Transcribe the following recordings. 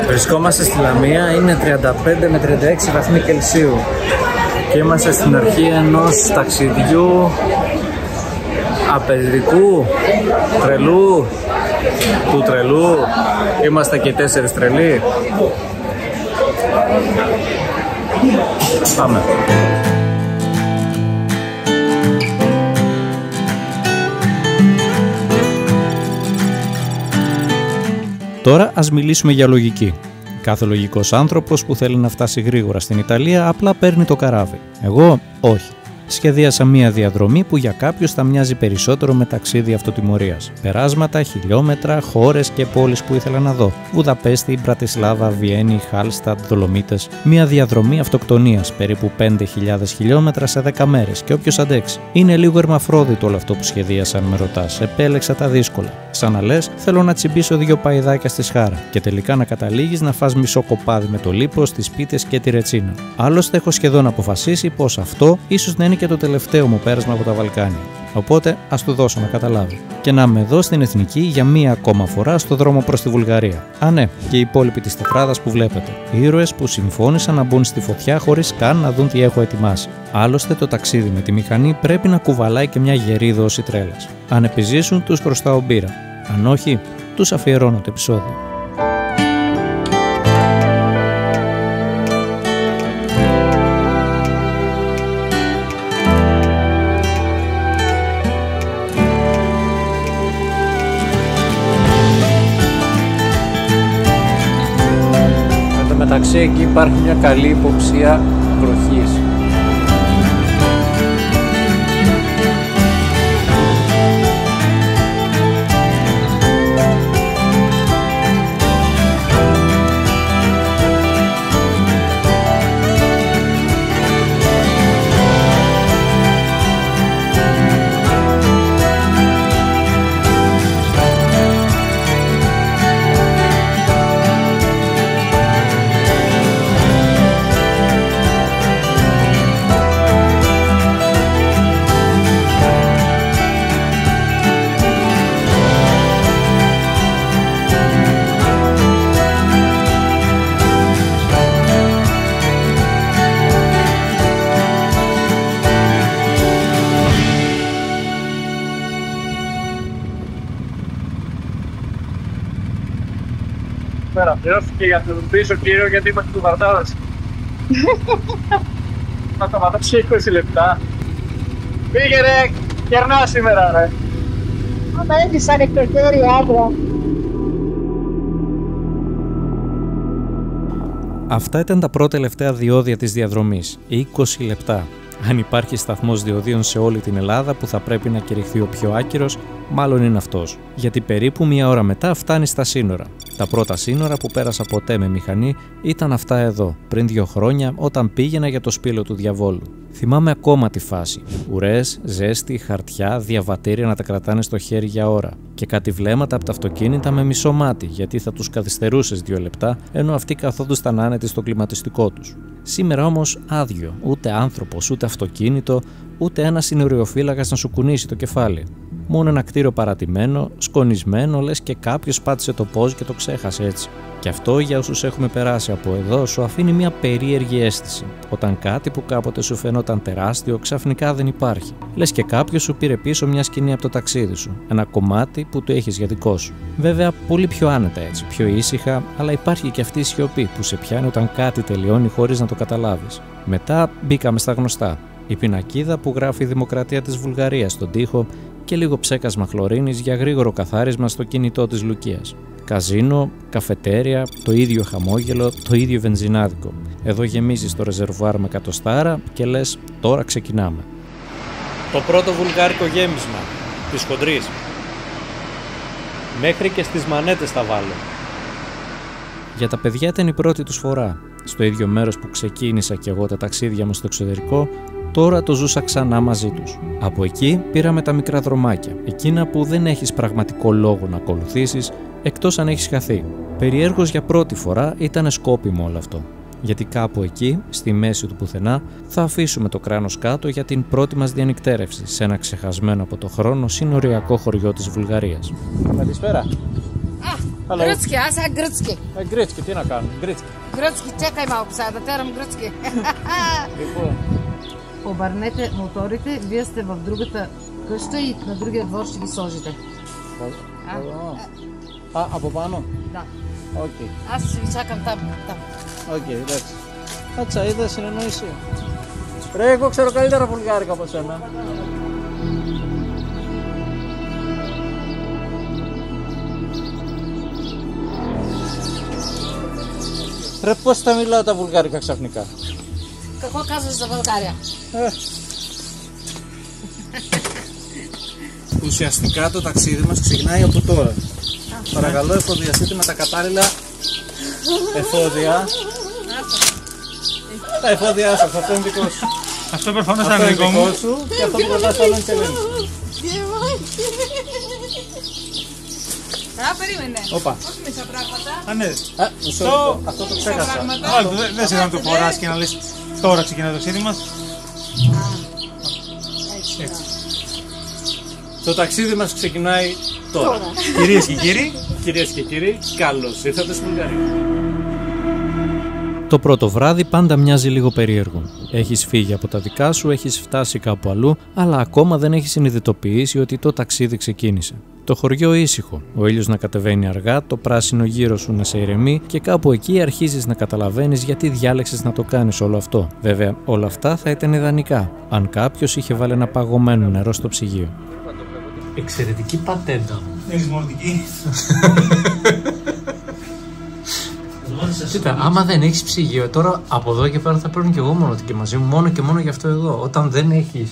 Βρισκόμαστε στη Λαμία, είναι 35 με 36 βαθμοί Κελσίου και είμαστε στην αρχή ενός ταξιδιού απαιτητικού, τρελού, του τρελού. Είμαστε και 4 τρελοί. Πάμε. Τώρα ας μιλήσουμε για λογική. Κάθε λογικός άνθρωπος που θέλει να φτάσει γρήγορα στην Ιταλία απλά παίρνει το καράβι. Εγώ όχι. Σχεδίασα μία διαδρομή που για κάποιους θα μοιάζει περισσότερο με ταξίδι αυτοτιμωρίας. Περάσματα, χιλιόμετρα, χώρες και πόλεις που ήθελα να δω. Βουδαπέστη, Μπρατισλάβα, Βιέννη, Χάλστατ, Δολομίτες. Μία διαδρομή αυτοκτονίας, περίπου 5.000 χιλιόμετρα σε 10 μέρες και όποιος αντέξει. Είναι λίγο ερμαφρόδιτο όλο αυτό που σχεδίασα, αν με ρωτάς. Επέλεξα τα δύσκολα. Σαν να λες, θέλω να τσιμπήσω 2 παϊδάκια στη σχάρα και τελικά να καταλήγεις να φας μισό κοπάδι με το λίπος, τις πίτες και τη ρετσίνα. Άλλωστε, έχω σχεδόν αποφασίσει πως αυτό ίσως να είναι και το τελευταίο μου πέρασμα από τα Βαλκάνια. Οπότε ας του δώσω να καταλάβει. Και να είμαι εδώ στην Εθνική για μία ακόμα φορά στο δρόμο προς τη Βουλγαρία. Α, ναι, και οι υπόλοιποι της τετράδας που βλέπετε. Ήρωες που συμφώνησαν να μπουν στη φωτιά χωρίς καν να δουν τι έχω ετοιμάσει. Άλλωστε, το ταξίδι με τη μηχανή πρέπει να κουβαλάει και μια γερή δόση τρέλας. Αν επιζήσουν, τους χρωστάω μπύρα. Αν όχι, τους αφιερώνω το επεισόδιο. Μεταξύ εκεί υπάρχει μια καλή υποψία βροχής. Πληρώθηκε για τον πίσω κύριο γιατί είμαστε του Βαρτάδας. Θα σταματώσει 20 λεπτά. Πήγε ρε, κερνά σήμερα ρε. Άμα έχεις ανεκτοχέρι άντρα. Αυτά ήταν τα πρώτα τελευταία διόδια της διαδρομής, 20 λεπτά. Αν υπάρχει σταθμός διοδίων σε όλη την Ελλάδα που θα πρέπει να κηρυχθεί ο πιο άκυρος, μάλλον είναι αυτός. Γιατί περίπου 1 ώρα μετά φτάνει στα σύνορα. Τα πρώτα σύνορα που πέρασα ποτέ με μηχανή ήταν αυτά εδώ, πριν 2 χρόνια, όταν πήγαινα για το σπήλο του διαβόλου. Θυμάμαι ακόμα τη φάση. Ουρές, ζέστη, χαρτιά, διαβατήρια να τα κρατάνε στο χέρι για ώρα. Και κάτι βλέμματα από τα αυτοκίνητα με μισό μάτι, γιατί θα τους καθυστερούσες 2 λεπτά, ενώ αυτοί καθόντουσαν άνετοι στο κλιματιστικό τους. Σήμερα όμως άδειο, ούτε άνθρωπος, ούτε αυτοκίνητο, ούτε ένα συνοριοφύλακας να σου κουνήσει το κεφάλι. Μόνο ένα κτίριο παρατημένο, σκονισμένο, λες και κάποιος πάτησε το πόζ και το ξέχασε έτσι. Και αυτό για όσους έχουμε περάσει από εδώ σου αφήνει μια περίεργη αίσθηση. Όταν κάτι που κάποτε σου φαινόταν τεράστιο ξαφνικά δεν υπάρχει. Λες και κάποιος σου πήρε πίσω μια σκηνή από το ταξίδι σου. Ένα κομμάτι που το έχεις για δικό σου. Βέβαια πολύ πιο άνετα έτσι, πιο ήσυχα, αλλά υπάρχει και αυτή η σιωπή που σε πιάνει όταν κάτι τελειώνει χωρίς να το καταλάβεις. Μετά μπήκαμε στα γνωστά. Η πινακίδα που γράφει η Δημοκρατία της Βουλγαρίας στον τοίχο και λίγο ψέκασμα χλωρίνης για γρήγορο καθάρισμα στο κινητό της Λουκίας. καζίνο, καφετέρια, το ίδιο χαμόγελο, το ίδιο βενζινάδικο. Εδώ γεμίζεις το ρεζερβουάρ με εκατοστάρα και λες τώρα ξεκινάμε. Το πρώτο βουλγάρικο γέμισμα της χοντρής. Μέχρι και στις μανέτες θα βάλω. Για τα παιδιά ήταν η πρώτη τους φορά. Στο ίδιο μέρος που ξεκίνησα κι εγώ τα ταξίδια μου στο εξωτερικό, τώρα το ζούσα ξανά μαζί τους. Από εκεί πήραμε τα μικρά δρομάκια, εκείνα που δεν έχεις πραγματικό λόγο να ακολουθήσεις, εκτός αν έχεις χαθεί. Περιέργως για πρώτη φορά ήταν σκόπιμο όλο αυτό. Γιατί κάπου εκεί, στη μέση του πουθενά, θα αφήσουμε το κράνος κάτω για την πρώτη μας διανυκτέρευση σε ένα ξεχασμένο από το χρόνο συνοριακό χωριό της Βουλγαρίας. Καλησπέρα. Гръцки, аз сега гръцки. Γκρίτσκι, τι να κάνω, γκρίτσκι. Гръцки, чакай малко сега да терам гръцки. Обърнете моторите, вие сте в другата къща и на другия двор ще ги сложите. Από πάνω. Да. Окей. Аз ще ви чакам там. Окей, εντάξει. Κάτσα, είδα συνεννόηση. Ρε, εγώ ξέρω καλύτερα βουλγάρικα από σένα. Ρε, πώς θα μιλάω τα βουλγάρικα ξαφνικά. Какво казваш за България? Ουσιαστικά το ταξίδι μας ξεκινάει από τώρα. Παρακαλώ, εφοδιαστείτε με τα κατάλληλα εφόδια. Τα εφόδια σας, αυτό είναι δικό σου. Αυτό προφανώς Αυτό είναι είναι δικό μου. δικό σου και αυτό που κρατάς άλλο είναι και λένε. Περίμενε. Όπα. Όχι μισά πράγματα. Α, ναι. Μισό λεπτό. Αυτό το ξέχασα. Δεν σε να το φοράς και να λες τώρα ξεκινάει το ταξίδι μας. Έτσι. Το ταξίδι μας ξεκινάει τώρα. Κυρίες και κύριοι, Κυρίες και κύριοι, καλώς ήρθατε στη Βουλγαρία. Το πρώτο βράδυ πάντα μοιάζει λίγο περίεργο. Έχεις φύγει από τα δικά σου, έχεις φτάσει κάπου αλλού, αλλά ακόμα δεν έχεις συνειδητοποιήσει ότι το ταξίδι ξεκίνησε. Το χωριό ήσυχο, ο ήλιος να κατεβαίνει αργά, το πράσινο γύρω σου να σε ηρεμεί και κάπου εκεί αρχίζεις να καταλαβαίνεις γιατί διάλεξες να το κάνεις όλο αυτό. Βέβαια, όλα αυτά θα ήταν ιδανικά, αν κάποιος είχε βάλει ένα παγωμένο νερό στο ψυγείο. Εξαιρετική πατέντα. έχεις μονοτική. Κοίτα, άμα δεν έχεις ψυγείο, τώρα από εδώ και πέρα θα παίρνω και εγώ μονοτική μαζί μου, μόνο και μόνο γι' αυτό εδώ. Όταν δεν έχεις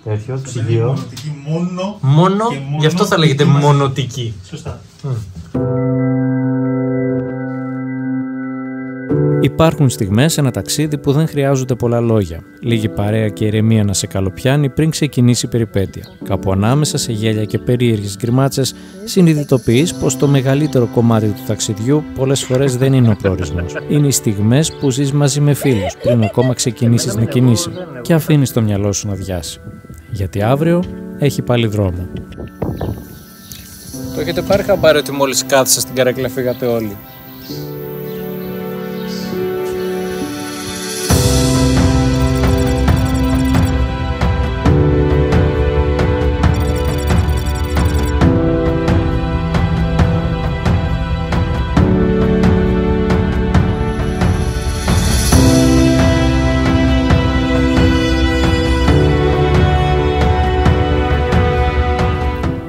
τέτοιο ψυγείο. Μονοτική μόνο. Μόνο, και μόνο γι' αυτό θα λέγεται μαζί. μονοτική. Σωστά. Υπάρχουν στιγμές σε ένα ταξίδι που δεν χρειάζονται πολλά λόγια. Λίγη παρέα και ηρεμία να σε καλοπιάνει πριν ξεκινήσει η περιπέτεια. Κάπου ανάμεσα σε γέλια και περίεργες γκριμάτσες, συνειδητοποιείς πως το μεγαλύτερο κομμάτι του ταξιδιού πολλές φορές δεν είναι ο προορισμός. Είναι οι στιγμές που ζεις μαζί με φίλους πριν ακόμα ξεκινήσεις να κινείσαι και αφήνεις το μυαλό σου να διάσει. Γιατί αύριο έχει πάλι δρόμο. Το έχετε πάρει χαμπάρι ότι μόλις κάθισα στην καρέκλα φύγατε όλοι.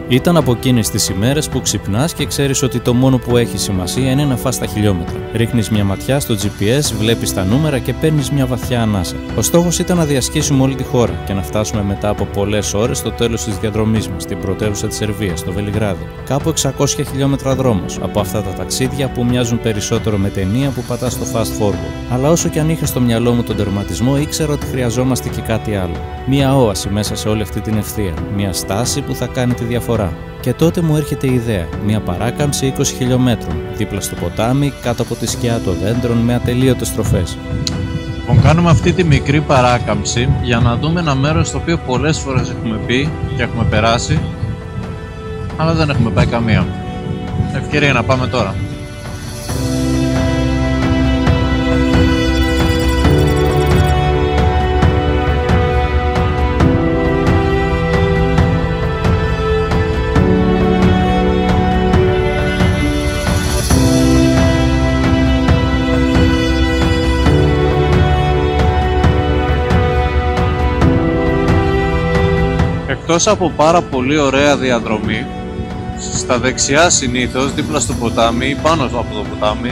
Ήταν από εκείνες τις ημέρες που ξυπνάς και ξέρεις ότι το μόνο που έχει σημασία είναι να φας τα χιλιόμετρα. Ρίχνεις μια ματιά στο GPS, βλέπεις τα νούμερα και παίρνεις μια βαθιά ανάσα. Ο στόχος ήταν να διασχίσουμε όλη τη χώρα και να φτάσουμε μετά από πολλές ώρες στο τέλος της διαδρομής μας, στην πρωτεύουσα της Σερβίας, το Βελιγράδι. Κάπου 600 χιλιόμετρα δρόμος από αυτά τα ταξίδια που μοιάζουν περισσότερο με ταινία που πατάς στο fast forward. Αλλά όσο και αν είχα στο μυαλό μου τον τερματισμό, ήξερα ότι χρειαζόμαστε και κάτι άλλο. Μια όαση μέσα σε όλη αυτή την ευθεία. Μια στάση που θα κάνει τη διαφορά. Και τότε μου έρχεται η ιδέα, μια παράκαμψη 20 χιλιόμετρων, δίπλα στο ποτάμι, κάτω από τη σκιά των δέντρων, με ατελείωτες στροφές. Λοιπόν, κάνουμε αυτή τη μικρή παράκαμψη για να δούμε ένα μέρος στο οποίο πολλές φορές έχουμε πει και έχουμε περάσει, αλλά δεν έχουμε πάει καμία. Ευκαιρία να πάμε τώρα. Εκτός από πάρα πολύ ωραία διαδρομή, Στα δεξιά συνήθως, δίπλα στο ποτάμι ή πάνω από το ποτάμι,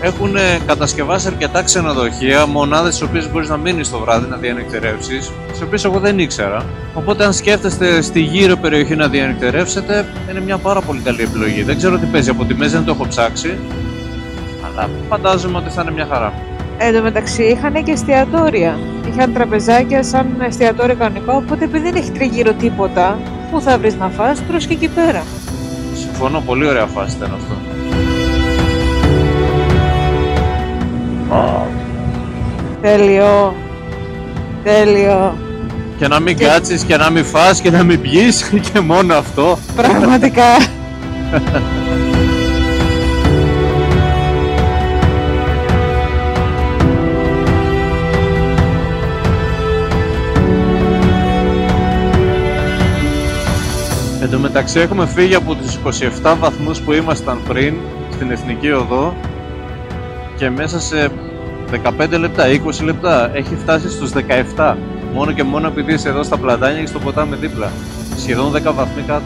έχουν κατασκευάσει αρκετά ξενοδοχεία, μονάδες στις οποίες μπορείς να μείνεις το βράδυ, να διανυκτερεύσεις, τις οποίες εγώ δεν ήξερα. Οπότε αν σκέφτεστε στη γύρω περιοχή να διανυκτερεύσετε, είναι μια πάρα πολύ καλή επιλογή. Δεν ξέρω τι παίζει από τιμές, δεν το έχω ψάξει, αλλά φαντάζομαι ότι θα είναι μια χαρά. Εν τω μεταξύ είχαν και εστιατόρια. Είχαν τραπεζάκια σαν εστιατόριο κανονικό, οπότε επειδή δεν έχει τριγύρω τίποτα, πού θα βρεις να φας, τρως και εκεί πέρα. Συμφωνώ, πολύ ωραία φάση ήταν αυτό. Τέλειο. Τέλειο. Και να μην κάτσεις και να μην φας και να μην πιείς και μόνο αυτό. Πραγματικά. Εν τω μεταξύ έχουμε φύγει από τους 27 βαθμούς που ήμασταν πριν στην Εθνική Οδό και μέσα σε 15 λεπτά, 20 λεπτά έχει φτάσει στους 17. Μόνο και μόνο επειδή είσαι εδώ στα πλατάνια και στο ποτάμι δίπλα. Σχεδόν 10 βαθμοί κάτω.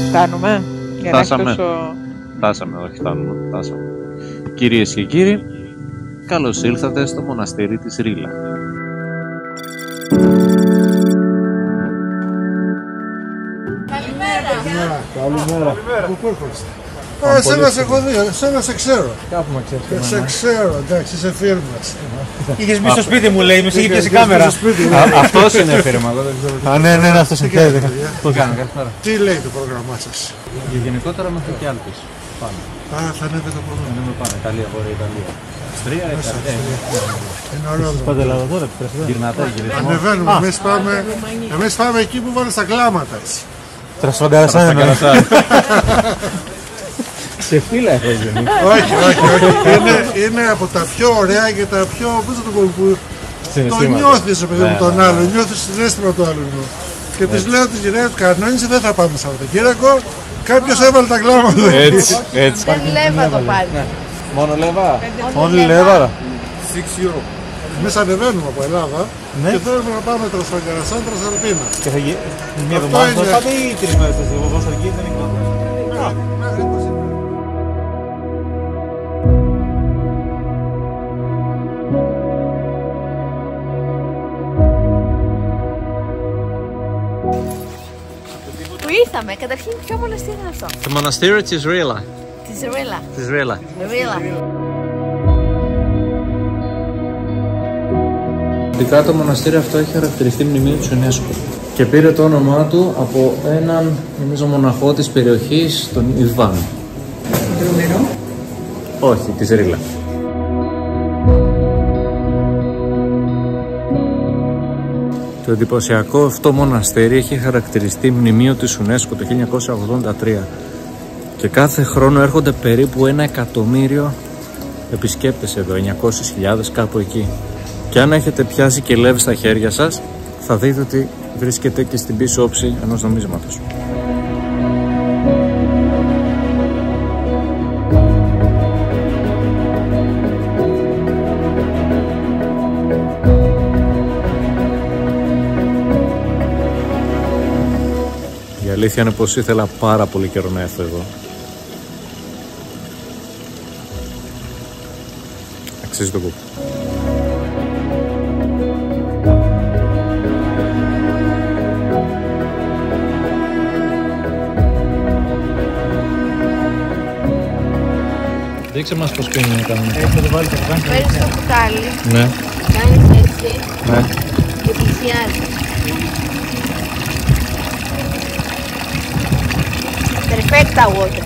Φτάνουμε. Φτάσαμε. Φτάσαμε, όχι φτάνουμε. Φτάσαμε. Κυρίες και κύριοι, καλώς ήλθατε στο μοναστήρι της Ρίλα. Καλημέρα. Πού έρχεστε? Εσένα σε έχω δει, εσένα σε ξέρω. Κάπου με ξέρεις. Σε ξέρω, εντάξει, είσαι φίρμας. Είχες μπει στο σπίτι μου, λέει, με είχε πιάσει η κάμερα. Αυτός είναι φίρμα, εγώ δεν ξέρω. Α, ναι, αυτός είναι. Το κάνω, καλησπέρα. Τι λέει το πρόγραμμά σας? Γενικότερα μέχρι και Άλπης. Πάμε. Α, θα ανέβει το πρόγραμμα. Δεν με πάμε. Καλή αγορά Ιταλία. Στρία, Είναι ωραίο. Πάτε Ελλάδα τώρα, γυρνάτε, γυρνάτε. Ανεβαίνουμε, εμείς πάμε εκεί που βάλεις τα κλάματα. Τρασφαγκαρασάνε. Σε φύλλα έχω γίνει. Όχι. Είναι από τα πιο ωραία και τα πιο, πώς θα το πω, που το νιώθεις, παιδί μου, τον άλλο, νιώθεις συναίσθημα του άλλου. Και της λέω της γυναίκας, κανόνισε, δεν θα πάμε Σαββατοκύριακο, κάποιος έβαλε τα κλάματα. Έτσι. Δεν λέβα το πάλι. Μόνο λεβά. Όλοι λέβαρα. 6 euro. Εμείς ανεβαίνουμε από Ελλάδα και θέλουμε να πάμε Τρασφαγκαρασάν, Τρασαλπίνα. Και θα γίνει μια εβδομάδα. Θα πάτε ή 3 μέρες εγώ πόσο εκεί δεν είναι. Που ήρθαμε, καταρχήν ποιο μοναστήρι είναι αυτό? Το μοναστήρι της Ρίλα. Της Ρίλα. Ειδικά το μοναστήρι αυτό έχει χαρακτηριστεί μνημείο του UNESCO και πήρε το όνομά του από έναν, νομίζω, μοναχό της περιοχής, τον Ιβάν. Δρομερό. Όχι, της Ρίλα. Το εντυπωσιακό αυτό μοναστήρι έχει χαρακτηριστεί μνημείο της UNESCO το 1983 και κάθε χρόνο έρχονται περίπου 1 εκατομμύριο επισκέπτες εδώ, 900.000 κάπου εκεί. Και αν έχετε πιάσει και λέβει στα χέρια σας, θα δείτε ότι βρίσκεται και στην πίσω όψη ενός νομίσματος. Η αλήθεια είναι πως ήθελα πάρα πολύ καιρό να έρθω εδώ. Αξίζει τον κόπο. Δείξε μας πως πίνει να κάνουμε. Παίρνεις το κουτάλι, Ναι. κάνεις έτσι Ναι. και πλησιάζεις. Perfecta water.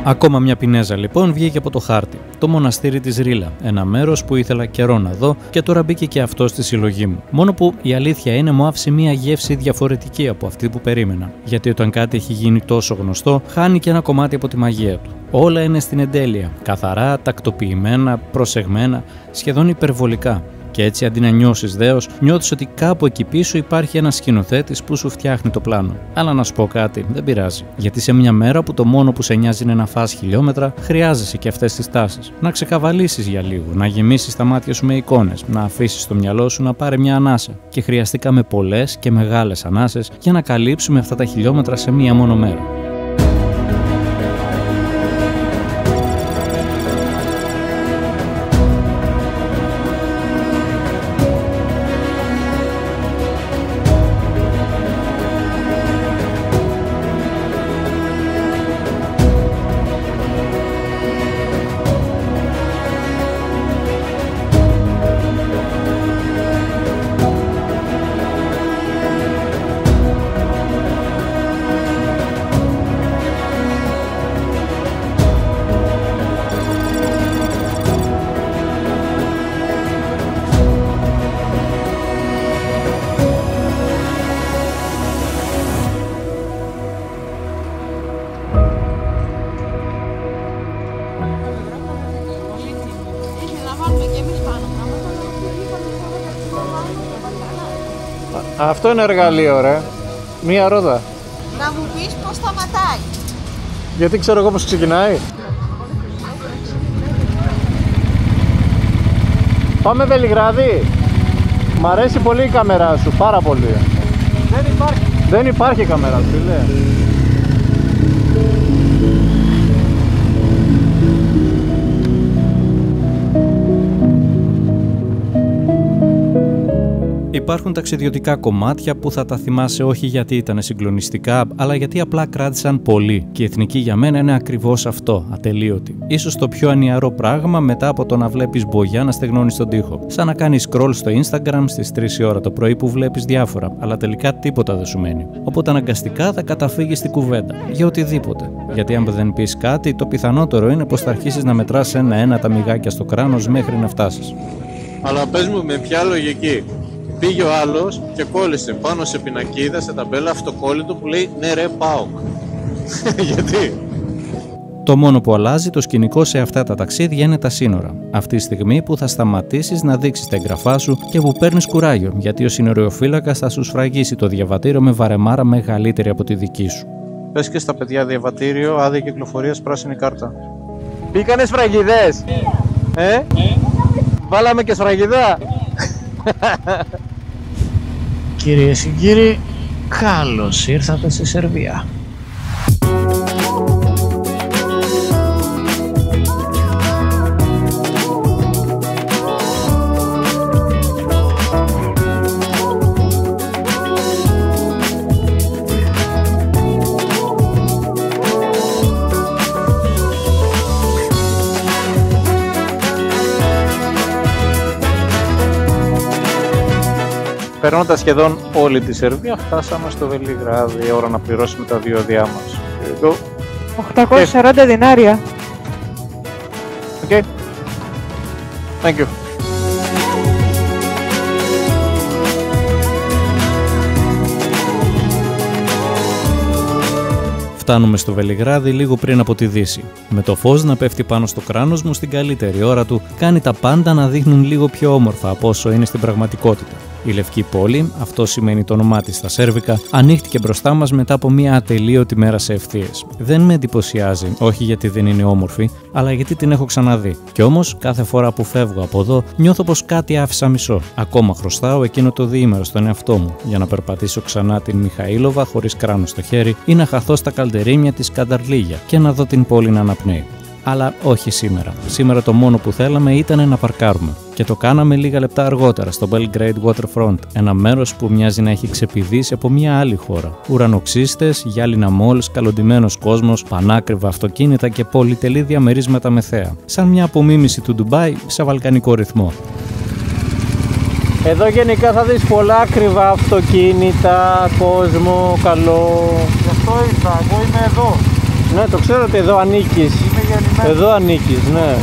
Ακόμα μια πινέζα λοιπόν βγήκε από το χάρτη. Το μοναστήρι της Ρίλα. Ένα μέρος που ήθελα καιρό να δω και τώρα μπήκε και αυτό στη συλλογή μου. Μόνο που η αλήθεια είναι μου άφησε μια γεύση διαφορετική από αυτή που περίμενα. Γιατί όταν κάτι έχει γίνει τόσο γνωστό, χάνει και ένα κομμάτι από τη μαγεία του. Όλα είναι στην εντέλεια. Καθαρά, τακτοποιημένα, προσεγμένα, σχεδόν υπερβολικά. Και έτσι, αντί να νιώσεις δέος, νιώθεις ότι κάπου εκεί πίσω υπάρχει ένας σκηνοθέτης που σου φτιάχνει το πλάνο. Αλλά να σου πω κάτι, δεν πειράζει. Γιατί σε μια μέρα που το μόνο που σε νοιάζει είναι να φας χιλιόμετρα, χρειάζεσαι και αυτές τις τάσεις. Να ξεκαβαλήσεις για λίγο, να γεμίσεις τα μάτια σου με εικόνες, να αφήσεις το μυαλό σου να πάρει μια ανάσα. Και χρειαστήκαμε πολλές και μεγάλες ανάσες για να καλύψουμε αυτά τα χιλιόμετρα σε μία μόνο μέρα. Αυτό είναι εργαλείο, ρε. Μία ρόδα. Να μου πεις πώς σταματάει. Γιατί ξέρω εγώ πώς ξεκινάει. Πάμε Βελιγράδι. Μ' αρέσει πολύ η κάμερά σου, πάρα πολύ. Δεν υπάρχει κάμερα, φίλε. Υπάρχουν ταξιδιωτικά κομμάτια που θα τα θυμάσαι όχι γιατί ήταν συγκλονιστικά, αλλά γιατί απλά κράτησαν πολύ. Και η εθνική για μένα είναι ακριβώς αυτό, ατελείωτη. Ίσως το πιο ανιαρό πράγμα μετά από το να βλέπεις μπογιά να στεγνώνει στον τοίχο. Σαν να κάνεις scroll στο Instagram στις 3 η ώρα το πρωί που βλέπεις διάφορα, αλλά τελικά τίποτα δεν σου μένει. Οπότε αναγκαστικά θα καταφύγεις στην κουβέντα. Για οτιδήποτε. Γιατί αν δεν πεις κάτι, το πιθανότερο είναι πως θα αρχίσεις να μετράς ένα-ένα τα μυγάκια στο κράνος μέχρι να φτάσεις. Αλλά πες μου με ποια λογική. Πήγε ο άλλος και κόλλησε πάνω σε πινακίδα, σε ταμπέλα αυτοκόλλητο που λέει ναι ρε ΠΑΟΚ. Γιατί? Το μόνο που αλλάζει το σκηνικό σε αυτά τα ταξίδια είναι τα σύνορα. Αυτή τη στιγμή που θα σταματήσεις να δείξεις τα εγγραφά σου και που παίρνεις κουράγιο, γιατί ο συνοριοφύλακας θα σου σφραγίσει το διαβατήριο με βαρεμάρα μεγαλύτερη από τη δική σου. Πες και στα παιδιά διαβατήριο, άδεια κυκλοφορίας, πράσινη κάρτα. Πήγανε σφραγιδές! Βάλαμε και σφραγιδά! Κυρίες και κύριοι, καλώς ήρθατε στη Σερβία. Περνώντας σχεδόν όλη τη Σερβία, φτάσαμε στο Βελιγράδι. Ώρα να πληρώσουμε τα διόδια μας. 840 δινάρια. Okay. Thank you. Φτάνουμε στο Βελιγράδι λίγο πριν από τη Δύση. Με το φως να πέφτει πάνω στο κράνος μου στην καλύτερη ώρα του, κάνει τα πάντα να δείχνουν λίγο πιο όμορφα από όσο είναι στην πραγματικότητα. Η Λευκή Πόλη, αυτό σημαίνει το όνομά της στα σέρβικα, ανοίχτηκε μπροστά μας μετά από μια ατελείωτη μέρα σε ευθείες. Δεν με εντυπωσιάζει, όχι γιατί δεν είναι όμορφη, αλλά γιατί την έχω ξαναδεί. Κι όμως, κάθε φορά που φεύγω από εδώ, νιώθω πως κάτι άφησα μισό. Ακόμα χρωστάω εκείνο το διήμερο στον εαυτό μου, για να περπατήσω ξανά την Μιχαήλοβα χωρίς κράνο στο χέρι ή να χαθώ στα καλντερίμια της Κανταρλίγια και να δω την πόλη να αναπνέει. Αλλά όχι σήμερα. Σήμερα το μόνο που θέλαμε ήταν να παρκάρουμε. Και το κάναμε λίγα λεπτά αργότερα στο Belgrade Waterfront, ένα μέρος που μοιάζει να έχει ξεπηδήσει από μια άλλη χώρα. Ουρανοξύστες, γυάλινα μόλς, καλοντημένος κόσμος, πανάκριβα αυτοκίνητα και πολυτελή διαμερίσματα με θέα. Σαν μια απομίμηση του Ντουμπάι σε βαλκανικό ρυθμό. Εδώ γενικά θα δεις πολλά ακριβά αυτοκίνητα, κόσμο, καλό. Γι' αυτό ήρθα, εγώ είμαι εδώ. Ναι, το ξέρω ότι εδώ ανήκεις. Είμαι γεννημένος. Εδώ ανήκεις, ναι.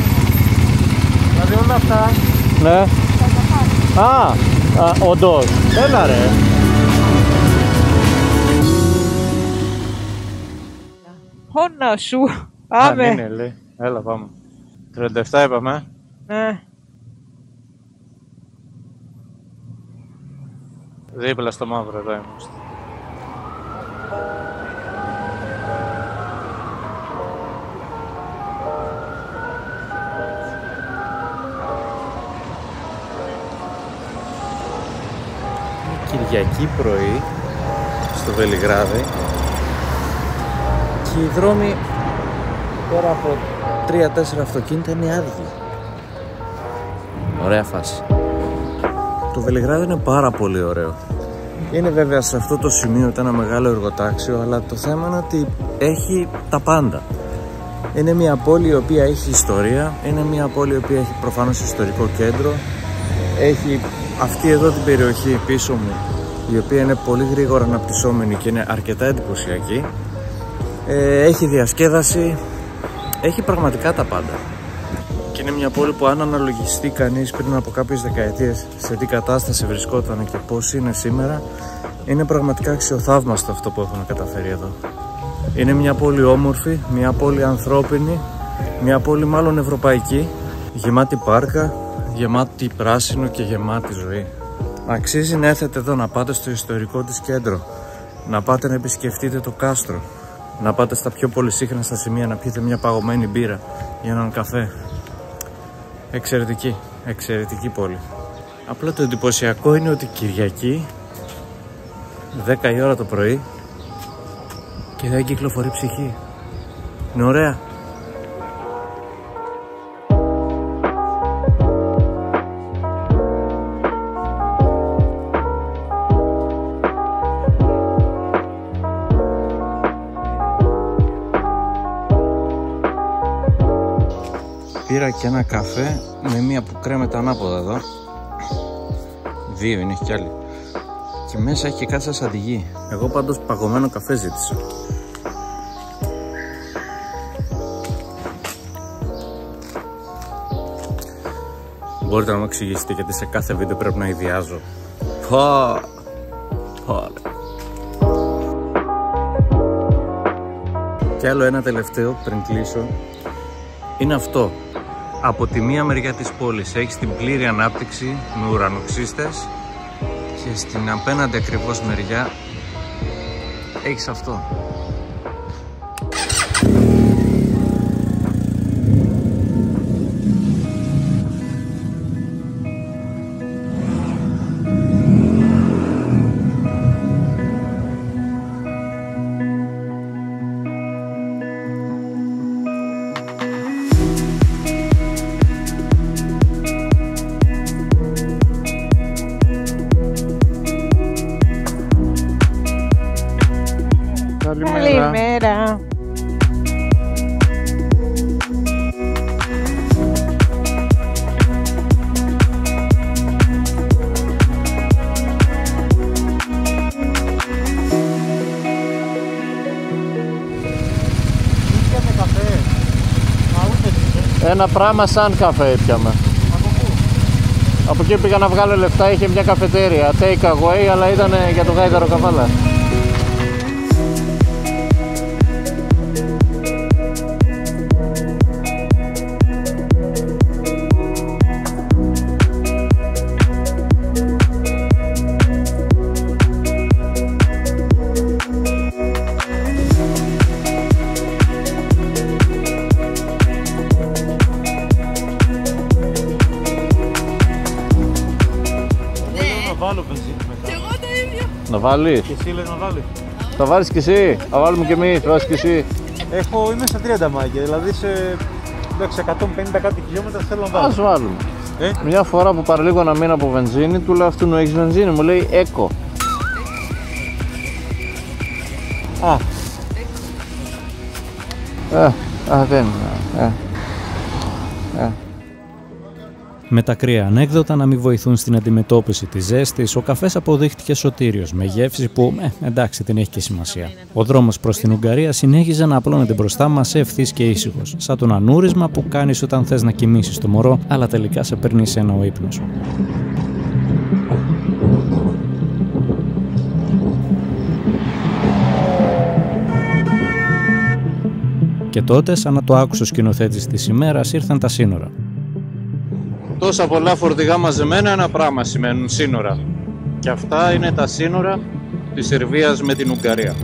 Δηλαδή όλα αυτά. Ναι. Όντως. Έλα ρε. Χώνα σου. Πάμε. Είναι, λέει. Έλα πάμε. 37 είπαμε. Ναι. Δίπλα στο μαύρο εδώ είμαστε. Κυριακή πρωί στο Βελιγράδι και οι δρόμοι πέρα από 3-4 αυτοκίνητα είναι άδειοι. Ωραία φάση. Το Βελιγράδι είναι πάρα πολύ ωραίο. Είναι βέβαια σε αυτό το σημείο ένα μεγάλο εργοτάξιο, αλλά το θέμα είναι ότι έχει τα πάντα. Είναι μια πόλη η οποία έχει ιστορία, είναι μια πόλη η οποία έχει προφανώς ιστορικό κέντρο, έχει αυτή εδώ την περιοχή πίσω μου, η οποία είναι πολύ γρήγορα αναπτυσσόμενη και είναι αρκετά εντυπωσιακή. Έχει διασκέδαση, έχει πραγματικά τα πάντα. Και είναι μια πόλη που αν αναλογιστεί κανείς πριν από κάποιες δεκαετίες σε τι κατάσταση βρισκόταν και πώς είναι σήμερα, είναι πραγματικά αξιοθαύμαστο αυτό που έχουν καταφέρει εδώ. Είναι μια πόλη όμορφη, μια πόλη ανθρώπινη, μια πόλη μάλλον ευρωπαϊκή, γεμάτη πάρκα, γεμάτη πράσινο και γεμάτη ζωή. Αξίζει να έρθετε εδώ, να πάτε στο ιστορικό της κέντρο, να πάτε να επισκεφτείτε το κάστρο, να πάτε στα πιο πολυσύχναστα σημεία να πιείτε μια παγωμένη μπύρα ή έναν καφέ. Εξαιρετική, εξαιρετική πόλη. Απλά το εντυπωσιακό είναι ότι Κυριακή 10 η ώρα το πρωί και δεν κυκλοφορεί ψυχή. Είναι ωραία. Πήρα και ένα καφέ με μία που κρέμεται ανάποδα εδώ. Δύο είναι, έχει κι άλλη. Και μέσα έχει και κάτι σαν σαντιγί. Εγώ πάντως παγωμένο καφέ ζήτησα. Μπορείτε να μου εξηγήσετε γιατί σε κάθε βίντεο πρέπει να ιδιάζω. Και άλλο ένα τελευταίο πριν κλείσω. Είναι αυτό. Από τη μία μεριά της πόλης έχεις την πλήρη ανάπτυξη με ουρανοξύστες και στην απέναντι ακριβώς μεριά έχεις αυτό. Καλημέρα. Ένα πράγμα σαν καφέ έπιαμε. Από πού? Από εκεί πήγα να βγάλω λεφτά, είχε μια καφετέρια, take away, αλλά ήταν για το Γάιδαρο Καβάλα. Να βάλεις. Και εσύ λες να βάλεις. Θα βάλεις κι εσύ. Θα βάλουμε κι εμείς. Βάζεις κι εσύ. Είμαι στα 30 μάγια, δηλαδή σε 150 κάτι χιλιόμετρα θέλω να βάλω. Ας βάλουμε. Μια φορά που παραλίγο να μείνω από βενζίνη, του λέω αυτού έχεις βενζίνη, μου λέει έκο. Δεν είναι. Με τα κρύα ανέκδοτα να μην βοηθούν στην αντιμετώπιση της ζέστης, ο καφές αποδείχτηκε σωτήριος, με γεύση που, εντάξει, δεν έχει και σημασία. Ο δρόμος προς την Ουγγαρία συνέχιζε να απλώνεται μπροστά μας ευθύς και ήσυχος, σαν τον ανούρισμα που κάνεις όταν θες να κοιμήσεις το μωρό, αλλά τελικά σε παίρνει σε ένα ο ύπνος. Και τότε, σαν να το άκουσε ο σκηνοθέτης της ημέρας, ήρθαν τα σύνορα. Τόσα πολλά φορτηγά μαζεμένα, ένα πράγμα σημαίνουν: σύνορα. Και αυτά είναι τα σύνορα της Σερβίας με την Ουγγαρία.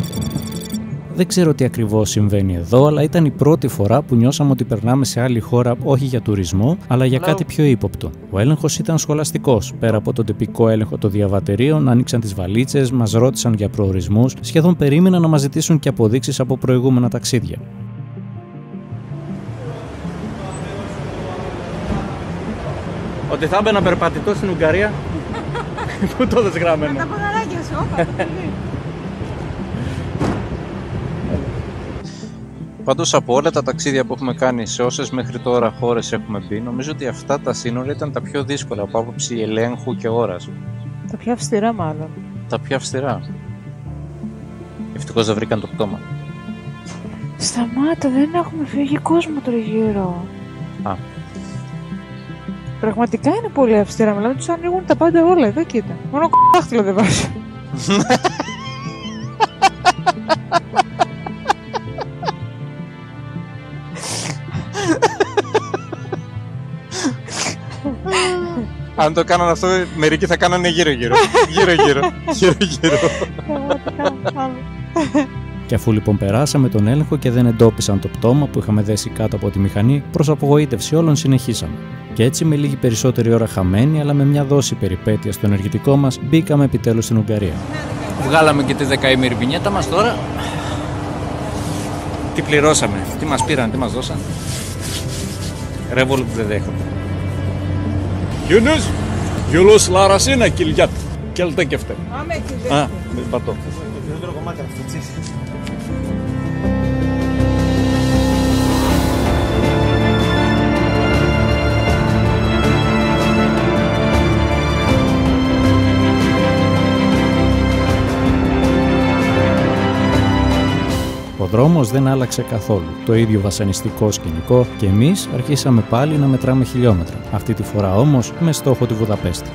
Δεν ξέρω τι ακριβώς συμβαίνει εδώ, αλλά ήταν η πρώτη φορά που νιώσαμε ότι περνάμε σε άλλη χώρα όχι για τουρισμό, αλλά για κάτι πιο ύποπτο. Ο έλεγχος ήταν σχολαστικός. Πέρα από τον τυπικό έλεγχο των διαβατηρίων, άνοιξαν τις βαλίτσες, μας ρώτησαν για προορισμούς, σχεδόν περίμεναν να μας ζητήσουν και αποδείξεις από προηγούμενα ταξίδια. Ότι θα έμπαινα περπατητό στην Ουγγαρία. Πού το δες γραμμένο? Τα ποδαράκια σου, όπα. Πάντως από όλα τα ταξίδια που έχουμε κάνει, σε όσες μέχρι τώρα χώρες έχουμε μπει, νομίζω ότι αυτά τα σύνορα ήταν τα πιο δύσκολα από άποψη ελέγχου και ώρας. Τα πιο αυστηρά μάλλον. Τα πιο αυστηρά. Ευτυχώς δεν βρήκαν το πτώμα. Σταμάτα, δεν έχουμε φύγει κόσμο τριγύρω. Α. Πραγματικά είναι πολύ αυστηρά, μιλάμε τους ανοίγουν τα πάντα όλα, εδώ κοίτα. Μόνο δάχτυλο δεν βάζει. Αν το κάνανε αυτό, μερικοί θα κάνανε γύρω-γύρω. Γύρω-γύρω. Και αφού λοιπόν περάσαμε τον έλεγχο και δεν εντόπισαν το πτώμα που είχαμε δέσει κάτω από τη μηχανή, προς απογοήτευση όλων συνεχίσαμε. Και έτσι με λίγη περισσότερη ώρα χαμένη, αλλά με μια δόση περιπέτεια στο ενεργητικό μας, μπήκαμε επιτέλους στην Ουγγαρία. Βγάλαμε και τη δεκαήμερη βινιέτα μας τώρα. Τι πληρώσαμε, τι μας πήραν, τι μας δώσαν. Revolut δεν δέχονται. Yunus, Yunus Larasina Kiljat. Keltekefte. Α, με πατώ. Δεύτερο κομμάτι αυτό, έτσι. Ο δρόμος δεν άλλαξε καθόλου. Το ίδιο βασανιστικό σκηνικό και εμείς αρχίσαμε πάλι να μετράμε χιλιόμετρα. Αυτή τη φορά όμως με στόχο τη Βουδαπέστη.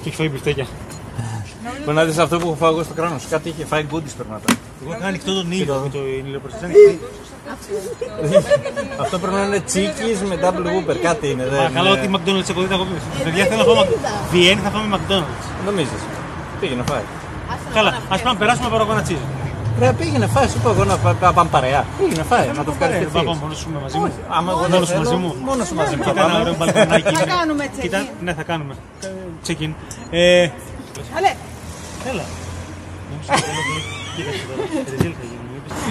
Και έχει φάει μπιφτέκια. Μπορεί να δεις αυτό που έχω φάει εγώ στο κράνος. Κάτι είχε φάει γκούντις πρέπει να ήταν. Εγώ είχα ανοιχτό τον ήλιο με το ηλιοπροστασία. Αυτό πρέπει να είναι τσίκις με double whooper. Κάτι είναι. Καλά ότι McDonald's έχω δει τα κοπή. Παιδιά θέλω να φάμε Βιέννη, θα φάμε McDonald's. Νομίζεις. Πήγαινε φάει. Καλά, ας πάμε περάσουμε από ένα τσίζ. Ρε πήγαινε φάει, σου είπα εγώ να πάμε παρέα. Πήγαινε φάει, να το ευχαριστηθείς. Θα πάω μόνος σου μαζί μου. Μόνος σου μαζί μου. Μόνος σου μαζί μου. Κοίτα ένα ωραίο μπαλκονάκι. Θα κάνουμε check-in. Ναι, θα κάνουμε. Check-in. Αλέ. Έλα.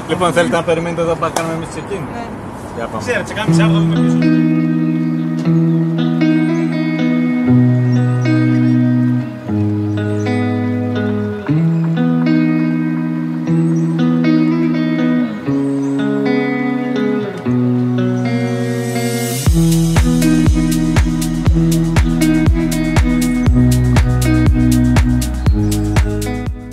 Λοιπόν, θέλετε να περιμένετε εδώ να κάνουμε εμείς check-in? Ναι. Ξέρω, τσεκάμε σε αύριο, δούμε πίσω.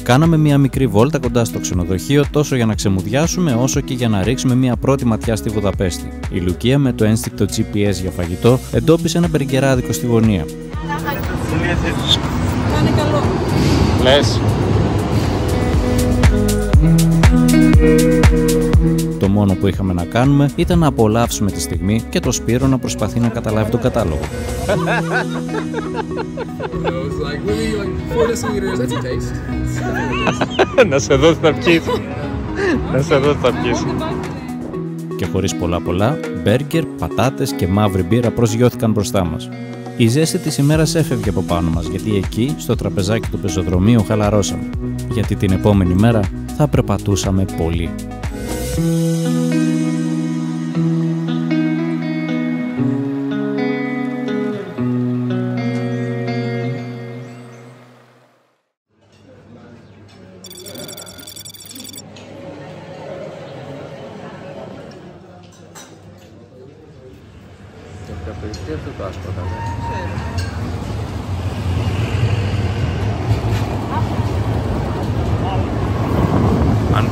Κάναμε μια μικρή βόλτα κοντά στο ξενοδοχείο τόσο για να ξεμουδιάσουμε όσο και για να ρίξουμε μια πρώτη ματιά στη Βουδαπέστη. Η Λουκία με το ένστικτο GPS για φαγητό εντόπισε ένα μπεργκεράδικο στη γωνία. Κάνε καλό. Λες. Το μόνο που είχαμε να κάνουμε ήταν να απολαύσουμε τη στιγμή και το Σπύρο να προσπαθεί να καταλάβει τον κατάλογο. Να σε δω τι θα πιείς. Να σε δω τι θα πιείς. Και χωρίς πολλά, μπέργκερ, πατάτες και μαύρη μπύρα προσγειώθηκαν μπροστά μας. Η ζέστη της ημέρας έφευγε από πάνω μας, γιατί εκεί, στο τραπεζάκι του πεζοδρομίου, χαλαρώσαμε. Γιατί την επόμενη μέρα θα περπατούσαμε πολύ.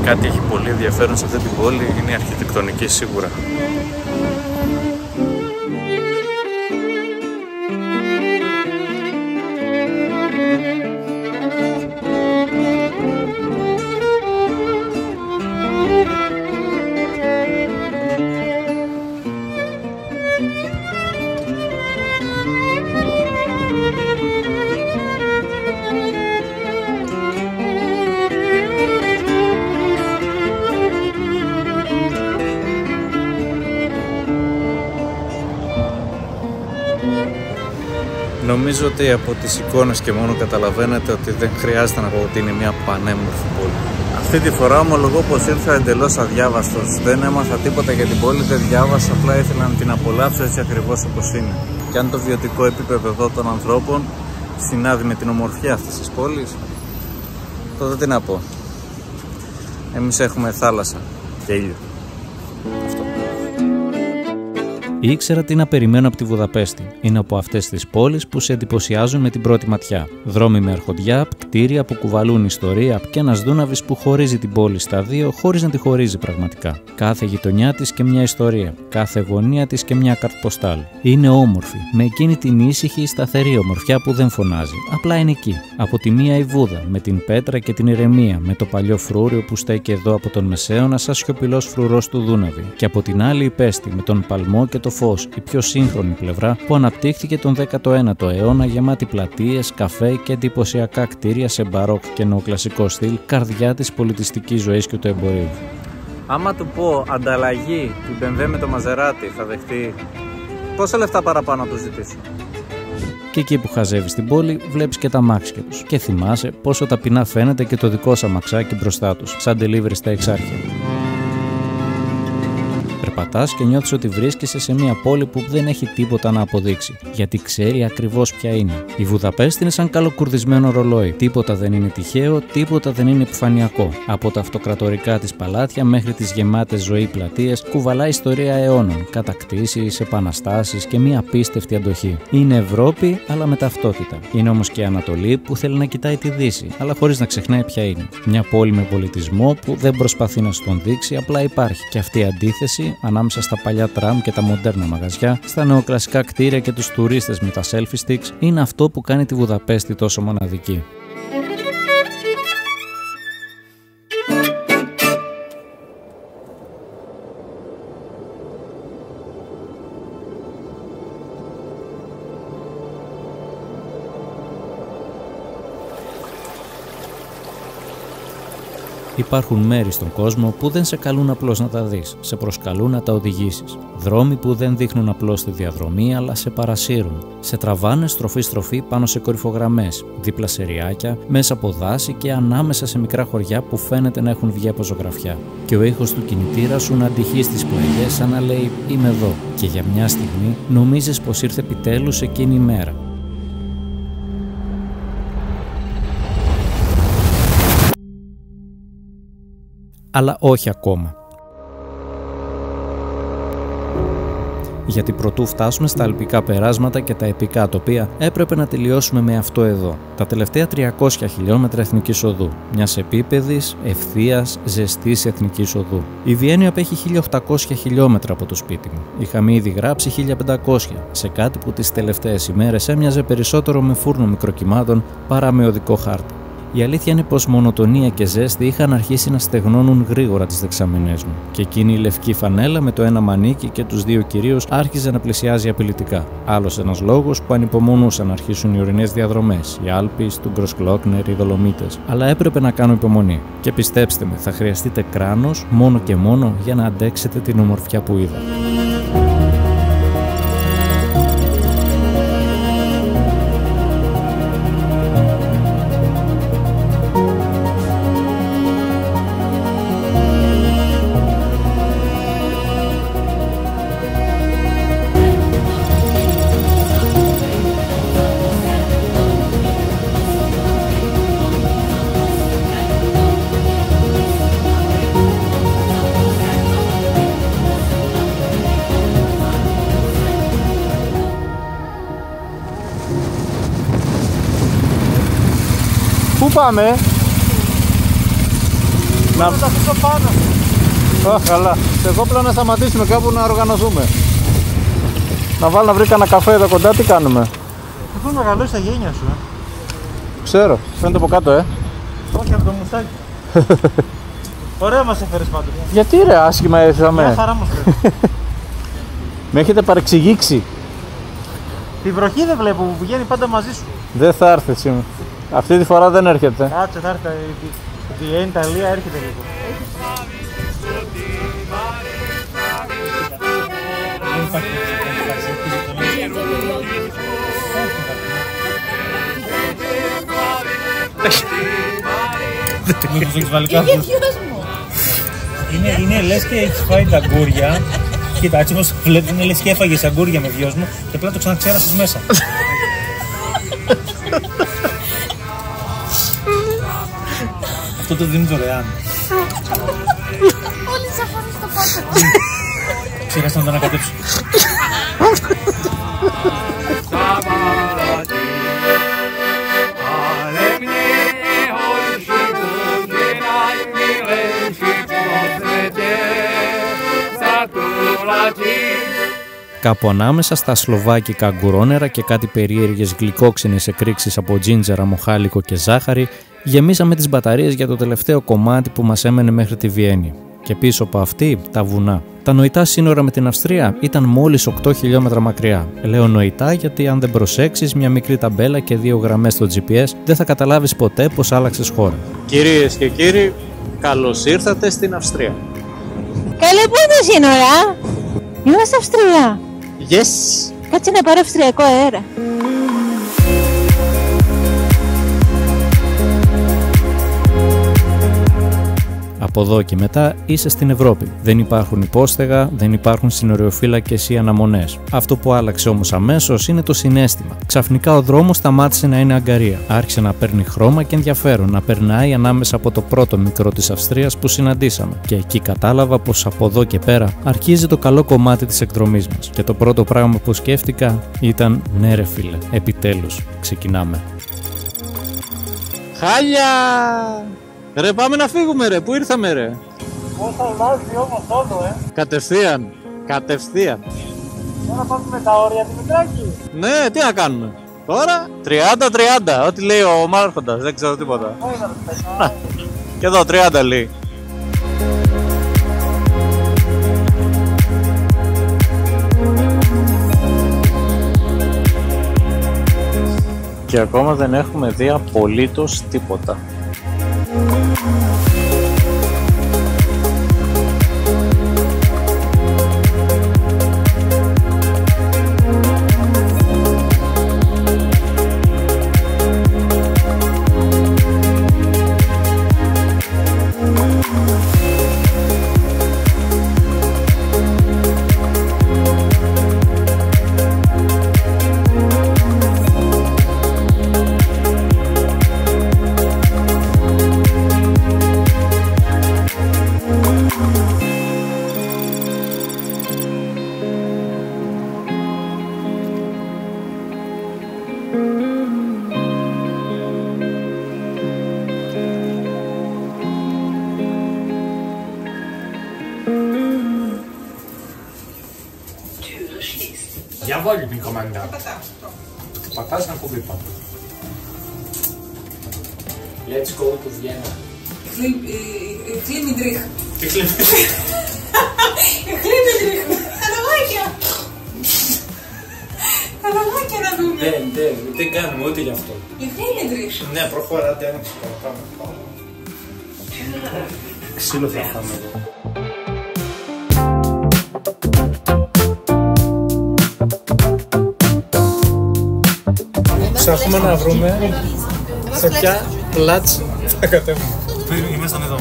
κάτι έχει πολύ ενδιαφέρον σε αυτή την πόλη είναι η αρχιτεκτονική σίγουρα. Νομίζω ότι από τις εικόνες και μόνο καταλαβαίνετε ότι δεν χρειάζεται να πω ότι είναι μια πανέμορφη πόλη. Αυτή τη φορά ομολογώ πως ήρθα εντελώς αδιάβαστος. Δεν έμαθα τίποτα για την πόλη, δεν διάβασα, απλά ήθελα να την απολαύσω έτσι ακριβώς όπως είναι. Και αν το βιωτικό επίπεδο εδώ των ανθρώπων συνάδει με την ομορφιά αυτής της πόλης, τότε τι να πω. Εμείς έχουμε θάλασσα και ήλιο. Ήξερα τι να περιμένω από τη Βουδαπέστη. Είναι από αυτές τις πόλεις που σε εντυπωσιάζουν με την πρώτη ματιά. Δρόμοι με αρχοντιά, κτίρια που κουβαλούν ιστορία και ένας δούναβης που χωρίζει την πόλη στα δύο χωρίς να τη χωρίζει πραγματικά. Κάθε γειτονιά της και μια ιστορία. Κάθε γωνία της και μια καρτποστάλ. Είναι όμορφη, με εκείνη την ήσυχη, σταθερή ομορφιά που δεν φωνάζει. Απλά είναι εκεί. Από τη μία η Βούδα, με την πέτρα και την ηρεμία, με το παλιό φρούριο που στέκει εδώ από τον Μεσαίωνα σαν σιωπηλός φρουρός του Δούναβη. Και από την άλλη η Πέστη, με τον παλμό και το φως, η πιο σύγχρονη πλευρά που αναπτύχθηκε τον 19ο αιώνα, γεμάτη πλατείες, καφέ και εντυπωσιακά κτίρια σε μπαρόκ και νεοκλασικό στυλ, καρδιά της πολιτιστικής ζωής και του εμπορίου. Άμα του πω ανταλλαγή την BMW με το Μαζεράτι, θα δεχτεί πόσα λεφτά παραπάνω του ζητήσω? Και εκεί που χαζεύεις την πόλη, βλέπεις και τα αμάξια τους. Και θυμάσαι πόσο ταπεινά φαίνεται και το δικό σου αμαξάκι μπροστά τους, σαν delivery στα Εξάρχεια. Περπατάς και νιώθεις ότι βρίσκεσαι σε μια πόλη που δεν έχει τίποτα να αποδείξει, γιατί ξέρει ακριβώς ποια είναι. Η Βουδαπέστη είναι σαν καλοκουρδισμένο ρολόι. Τίποτα δεν είναι τυχαίο, τίποτα δεν είναι επιφανειακό. Από τα αυτοκρατορικά της παλάτια μέχρι τις γεμάτες ζωή πλατείες, κουβαλά ιστορία αιώνων, κατακτήσεις, επαναστάσεις και μια απίστευτη αντοχή. Είναι Ευρώπη, αλλά με ταυτότητα. Είναι όμως και Ανατολή που θέλει να κοιτάει τη Δύση, αλλά χωρίς να ξεχνάει ποια είναι. Μια πόλη με πολιτισμό που δεν προσπαθεί να σου τον δείξει, απλά υπάρχει. Και αυτή η αντίθεση ανάμεσα στα παλιά τραμ και τα μοντέρνα μαγαζιά, στα νεοκλασικά κτίρια και τους τουρίστες με τα selfie sticks, είναι αυτό που κάνει τη Βουδαπέστη τόσο μοναδική. Υπάρχουν μέρη στον κόσμο που δεν σε καλούν απλώς να τα δεις, σε προσκαλούν να τα οδηγήσεις. Δρόμοι που δεν δείχνουν απλώς τη διαδρομή, αλλά σε παρασύρουν. Σε τραβάνε στροφή-στροφή πάνω σε κορυφογραμμές, δίπλα σε ριάκια, μέσα από δάση και ανάμεσα σε μικρά χωριά που φαίνεται να έχουν βγει από ζωγραφιά. Και ο ήχος του κινητήρα σου να αντυχεί στις πλαγιές σαν να λέει «Είμαι εδώ». Και για μια στιγμή νομίζεις πως ήρθε επιτέλους εκείνη η μέρα. Αλλά όχι ακόμα. Γιατί προτού φτάσουμε στα αλπικά περάσματα και τα επικά τοπία, έπρεπε να τελειώσουμε με αυτό εδώ. Τα τελευταία 300 χιλιόμετρα εθνικής οδού. Μιας επίπεδης, ευθείας, ζεστής εθνικής οδού. Η Βιέννη απέχει 1800 χιλιόμετρα από το σπίτι μου. Είχαμε ήδη γράψει 1500, σε κάτι που τις τελευταίες ημέρες έμοιαζε περισσότερο με φούρνο μικροκυμάτων παρά με οδικό χάρτη. Η αλήθεια είναι πως μονοτονία και ζέστη είχαν αρχίσει να στεγνώνουν γρήγορα τις δεξαμενές μου. Και εκείνη η λευκή φανέλα με το ένα μανίκι και τους δύο κυρίους άρχιζε να πλησιάζει απειλητικά. Άλλος ένας λόγος που ανυπομονούσαν να αρχίσουν οι ορεινές διαδρομές, οι Άλπεις, του Γκροσκλόκνερ, οι Δολομίτες. Αλλά έπρεπε να κάνω υπομονή. Και πιστέψτε με, θα χρειαστείτε κράνος μόνο και μόνο για να αντέξετε την ομορφιά που είδα. Πού πάμε? Να τα αφήσω πάνω. Καλά. Εγώ πλέον να σταματήσουμε κάπου να οργανωθούμε. Να βάλω να βρει κανένα καφέ εδώ κοντά, τι κάνουμε? Θέλω να μεγαλώσει τα γένια σου, Ξέρω, φαίνεται από κάτω, Όχι, από το μουστάκι. Ωραία μας έφερες πάντως. Γιατί ρε, άσχημα ήρθαμε? Μια χαρά μας έφερες. Με έχετε παρεξηγήξει. Τη βροχή δεν βλέπω που πηγαίνει πάντα μαζί σου. Δεν θα έρθει σήμερα. Αυτή τη φορά δεν έρχεται. Κάτσε, θα έρθει. Η Ιταλία έρχεται λίγο. Μήπως έχεις βάλει κάποιος? Είναι λες και έχεις φάει τα αγκούρια. Κοίτα, έτσι όπως βλέπεις είναι λες και έφαγες αγκούρια με γιος μου και απλά το ξαναξέρασες μέσα. Αυτό το δίνει δωρεάν. Όλοι ζαχαρούν στο πάτο. Ξέχασα να το ανακατέψω. Κάπου ανάμεσα στα σλοβάκικα αγκουρόνερα και κάτι περίεργες γλυκόξινες εκρήξεις από τζίντζερα, μοχάλικο και ζάχαρη, γεμίσαμε τις μπαταρίες για το τελευταίο κομμάτι που μας έμενε μέχρι τη Βιέννη. Και πίσω από αυτή τα βουνά. Τα νοητά σύνορα με την Αυστρία ήταν μόλις 8 χιλιόμετρα μακριά. Λέω νοητά γιατί αν δεν προσέξεις μια μικρή ταμπέλα και 2 γραμμές στο GPS δεν θα καταλάβεις ποτέ πως άλλαξες χώρα. Κυρίες και κύριοι, καλώς ήρθατε στην Αυστρία. Καλέ, πού είναι τα σύνορα? Είμαστε Αυστρία. Yes. Κάτσε να πάρω αυστριακό αέρα. Από εδώ και μετά είσαι στην Ευρώπη. Δεν υπάρχουν υπόστεγα, δεν υπάρχουν συνοριοφύλακες ή αναμονές. Αυτό που άλλαξε όμως αμέσως είναι το συναίσθημα. Ξαφνικά ο δρόμος σταμάτησε να είναι αγκαρία. Άρχισε να παίρνει χρώμα και ενδιαφέρον, να περνάει ανάμεσα από το πρώτο μικρό της Αυστρίας που συναντήσαμε. Και εκεί κατάλαβα πως από εδώ και πέρα αρχίζει το καλό κομμάτι της εκδρομής μας. Και το πρώτο πράγμα που σκέφτηκα ήταν ναι ρε φίλε, επιτέλους, ξεκινάμε. Χάλια! Ρε πάμε να φύγουμε ρε, πού ήρθαμε ρε? Πώς θα αλλάζει όμως όλο, Κατευθείαν, κατευθείαν. Τώρα πάμε με τα όρια Δημητράκη. Ναι, τι να κάνουμε. Τώρα 30-30, ό,τι λέει ο Μάρχοντας, δεν ξέρω τίποτα. Και εδώ 30 λέει. Και ακόμα δεν έχουμε δει απολύτως τίποτα. Jawohl, mein Kommandant. Πατάς να κουμπί πάνω. Let's go to Vienna. Κλίμιντριχ. Τι Κλίμιντριχ? Κλίμιντριχ. Καλαμάκια. Καλαμάκια να δούμε. Δεν κάνουμε ούτε γι' αυτό. Κλίμιντριχ. Ναι, προχωράτε ένα πάμε. Ξύλο θα φάμε εδώ. Ψάχνουμε να βρούμε σε ποια πλάτς θα κατέβουμε. Ήμασταν εδώ.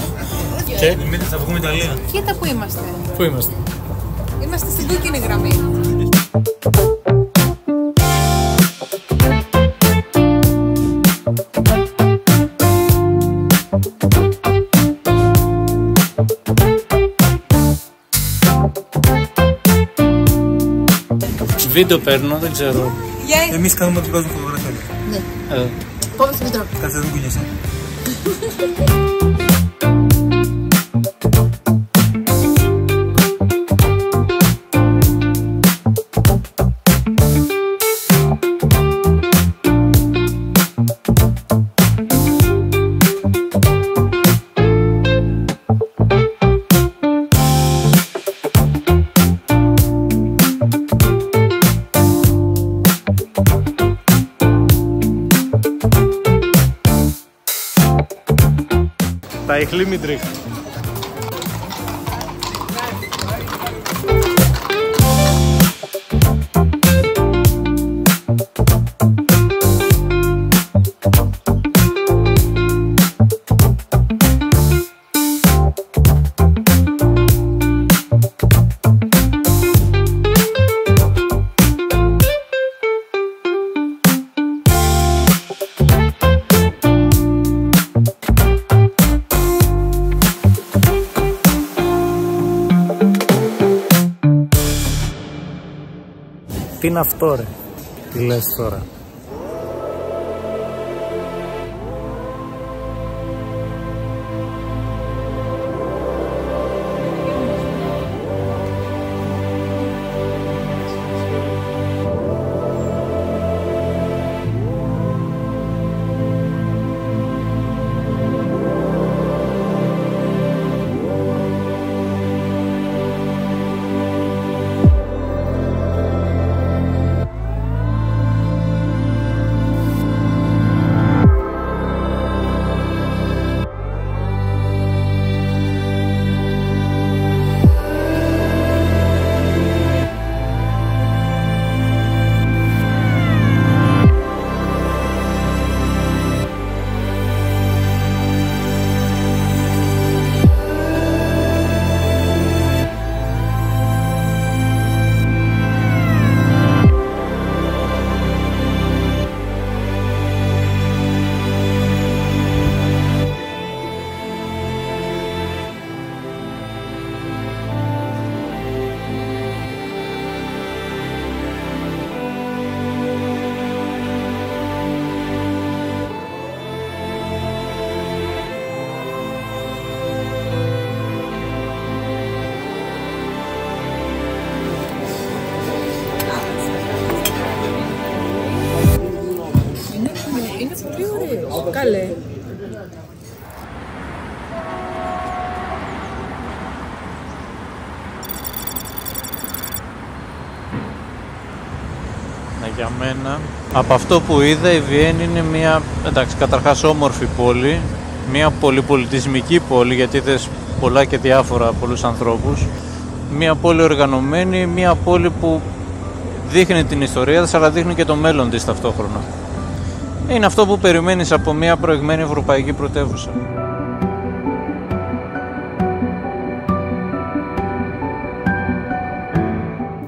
Και θα βγούμε Ιταλία. Κοίτα που είμαστε. πού είμαστε? Είμαστε στην κόκκινη γραμμή. Βίντεο παίρνω, δεν ξέρω. Εμείς κάνουμε τον κόσμο φωτογραφία. Ναι. Πάμε στο Μητρό. Κάτσε δεν κουνιέσαι. Τα ηχλή μην τρίχνει. Τι είναι αυτό ρε, τι λες τώρα. Καλέ. Για μένα, από αυτό που είδα, η Βιέννη είναι μια, εντάξει, καταρχάς όμορφη πόλη, μια πολυπολιτισμική πόλη, γιατί είδες πολλά και διάφορα, πολλούς ανθρώπους, μια πόλη οργανωμένη, μια πόλη που δείχνει την ιστορία της, αλλά δείχνει και το μέλλον της ταυτόχρονα. Είναι αυτό που περιμένεις από μια προηγμένη ευρωπαϊκή πρωτεύουσα.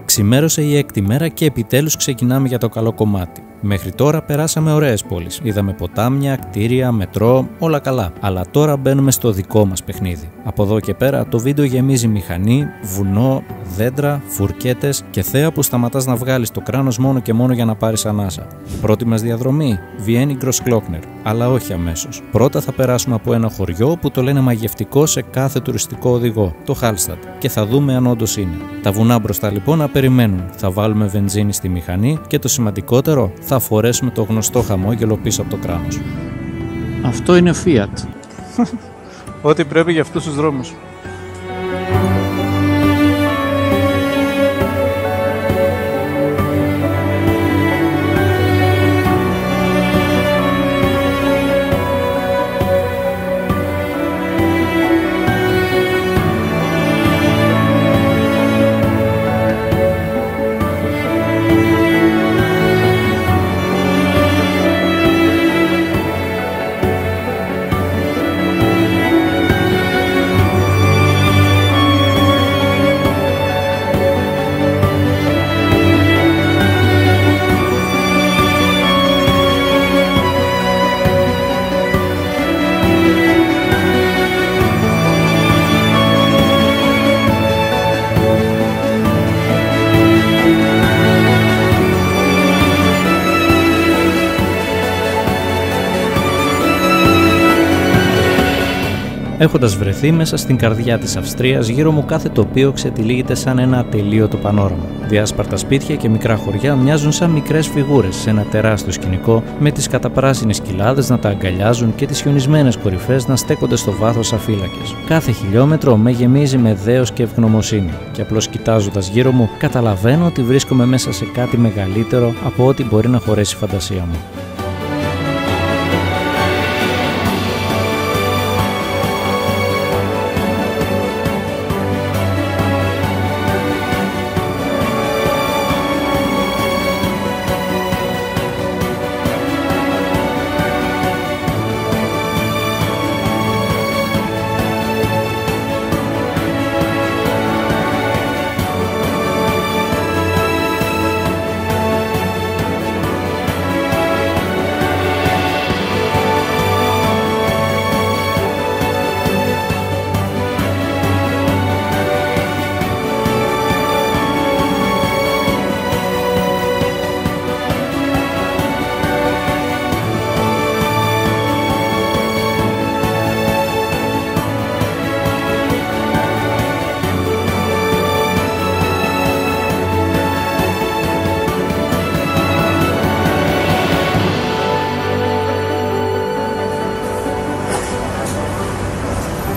Ξημέρωσε η έκτη μέρα και επιτέλους ξεκινάμε για το καλό κομμάτι. Μέχρι τώρα περάσαμε ωραίες πόλεις. Είδαμε ποτάμια, κτίρια, μετρό, όλα καλά. Αλλά τώρα μπαίνουμε στο δικό μας παιχνίδι. Από εδώ και πέρα το βίντεο γεμίζει μηχανή, βουνό, δέντρα, φουρκέτες και θέα που σταματάς να βγάλεις το κράνος μόνο και μόνο για να πάρεις ανάσα. Πρώτη μας διαδρομή, Βιέννη Γκροσκλόκνερ. Αλλά όχι αμέσως. Πρώτα θα περάσουμε από ένα χωριό που το λένε μαγευτικό σε κάθε τουριστικό οδηγό, το Χάλσταντ, και θα δούμε αν όντως είναι. Τα βουνά μπροστά λοιπόν να περιμένουν. Θα βάλουμε βενζίνη στη μηχανή και το σημαντικότερο, θα φορέσουμε το γνωστό χαμόγελο πίσω από το κράνος. Αυτό είναι Fiat. Ό,τι πρέπει για αυτούς τους δρόμους. Έχοντας βρεθεί μέσα στην καρδιά της Αυστρίας, γύρω μου κάθε τοπίο ξετυλίγεται σαν ένα ατελείωτο πανόραμα. Διάσπαρτα σπίτια και μικρά χωριά μοιάζουν σαν μικρές φιγούρες σε ένα τεράστιο σκηνικό, με τις καταπράσινες κοιλάδες να τα αγκαλιάζουν και τις χιονισμένες κορυφές να στέκονται στο βάθος αφύλακες. Κάθε χιλιόμετρο με γεμίζει με δέος και ευγνωμοσύνη, και απλώς κοιτάζοντας γύρω μου, καταλαβαίνω ότι βρίσκομαι μέσα σε κάτι μεγαλύτερο από ό,τι μπορεί να χωρέσει η φαντασία μου.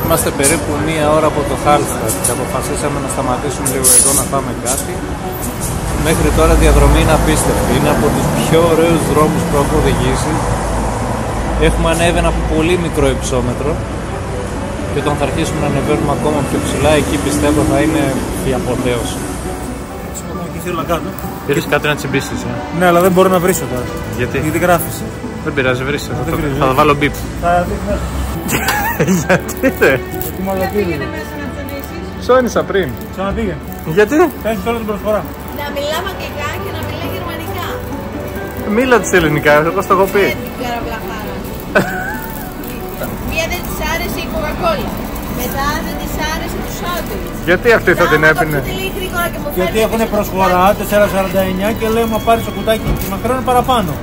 Είμαστε περίπου μία ώρα από το Hallstatt και αποφασίσαμε να σταματήσουμε λίγο εδώ να φάμε κάτι. Μέχρι τώρα η διαδρομή είναι απίστευτη. Είναι από τους πιο ωραίους δρόμους που έχω οδηγήσει. Έχουμε ανέβει ένα πολύ μικρό υψόμετρο και όταν θα αρχίσουμε να ανεβαίνουμε ακόμα πιο ψηλά, εκεί πιστεύω θα είναι η αποθέωση. Πήρες κάτι να τσιμπήσεις, Ναι, αλλά δεν μπορώ να βρίσω τώρα. Γιατί? Γιατί γράφεις. Δεν πειράζει, βρίσκω. Θα το βάλω μπιπ. Γιατί ρε? Δεν πήγαινε μέσα να ψωνίσεις. Ψώνισα πριν. Ξαναπήγαινε. Γιατί? Κάνεις όλη την προσφορά. Να μιλάμε αγγλικά και να μιλάει γερμανικά. Μίλα της ελληνικά, εγώ στο έχω πει. Καραβλαχάρα. Μία δεν της άρεσε η Coca-Cola. Μετά δεν της άρεσε το σάντουιτς. Γιατί αυτή θα την έπινε? Γιατί έχουν προσφορά 4,49 και λέει μα πάρεις το κουτάκι και μακρόν παραπάνω.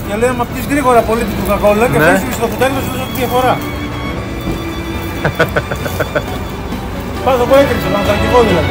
Και λέει μα πεις γρήγορα πολύ την Coca-Cola και αφήσεις στο κουτάκι να σου δώσω τη διαφορά. Πας από έκρηξε, να τα αρχηγό δηλαδή.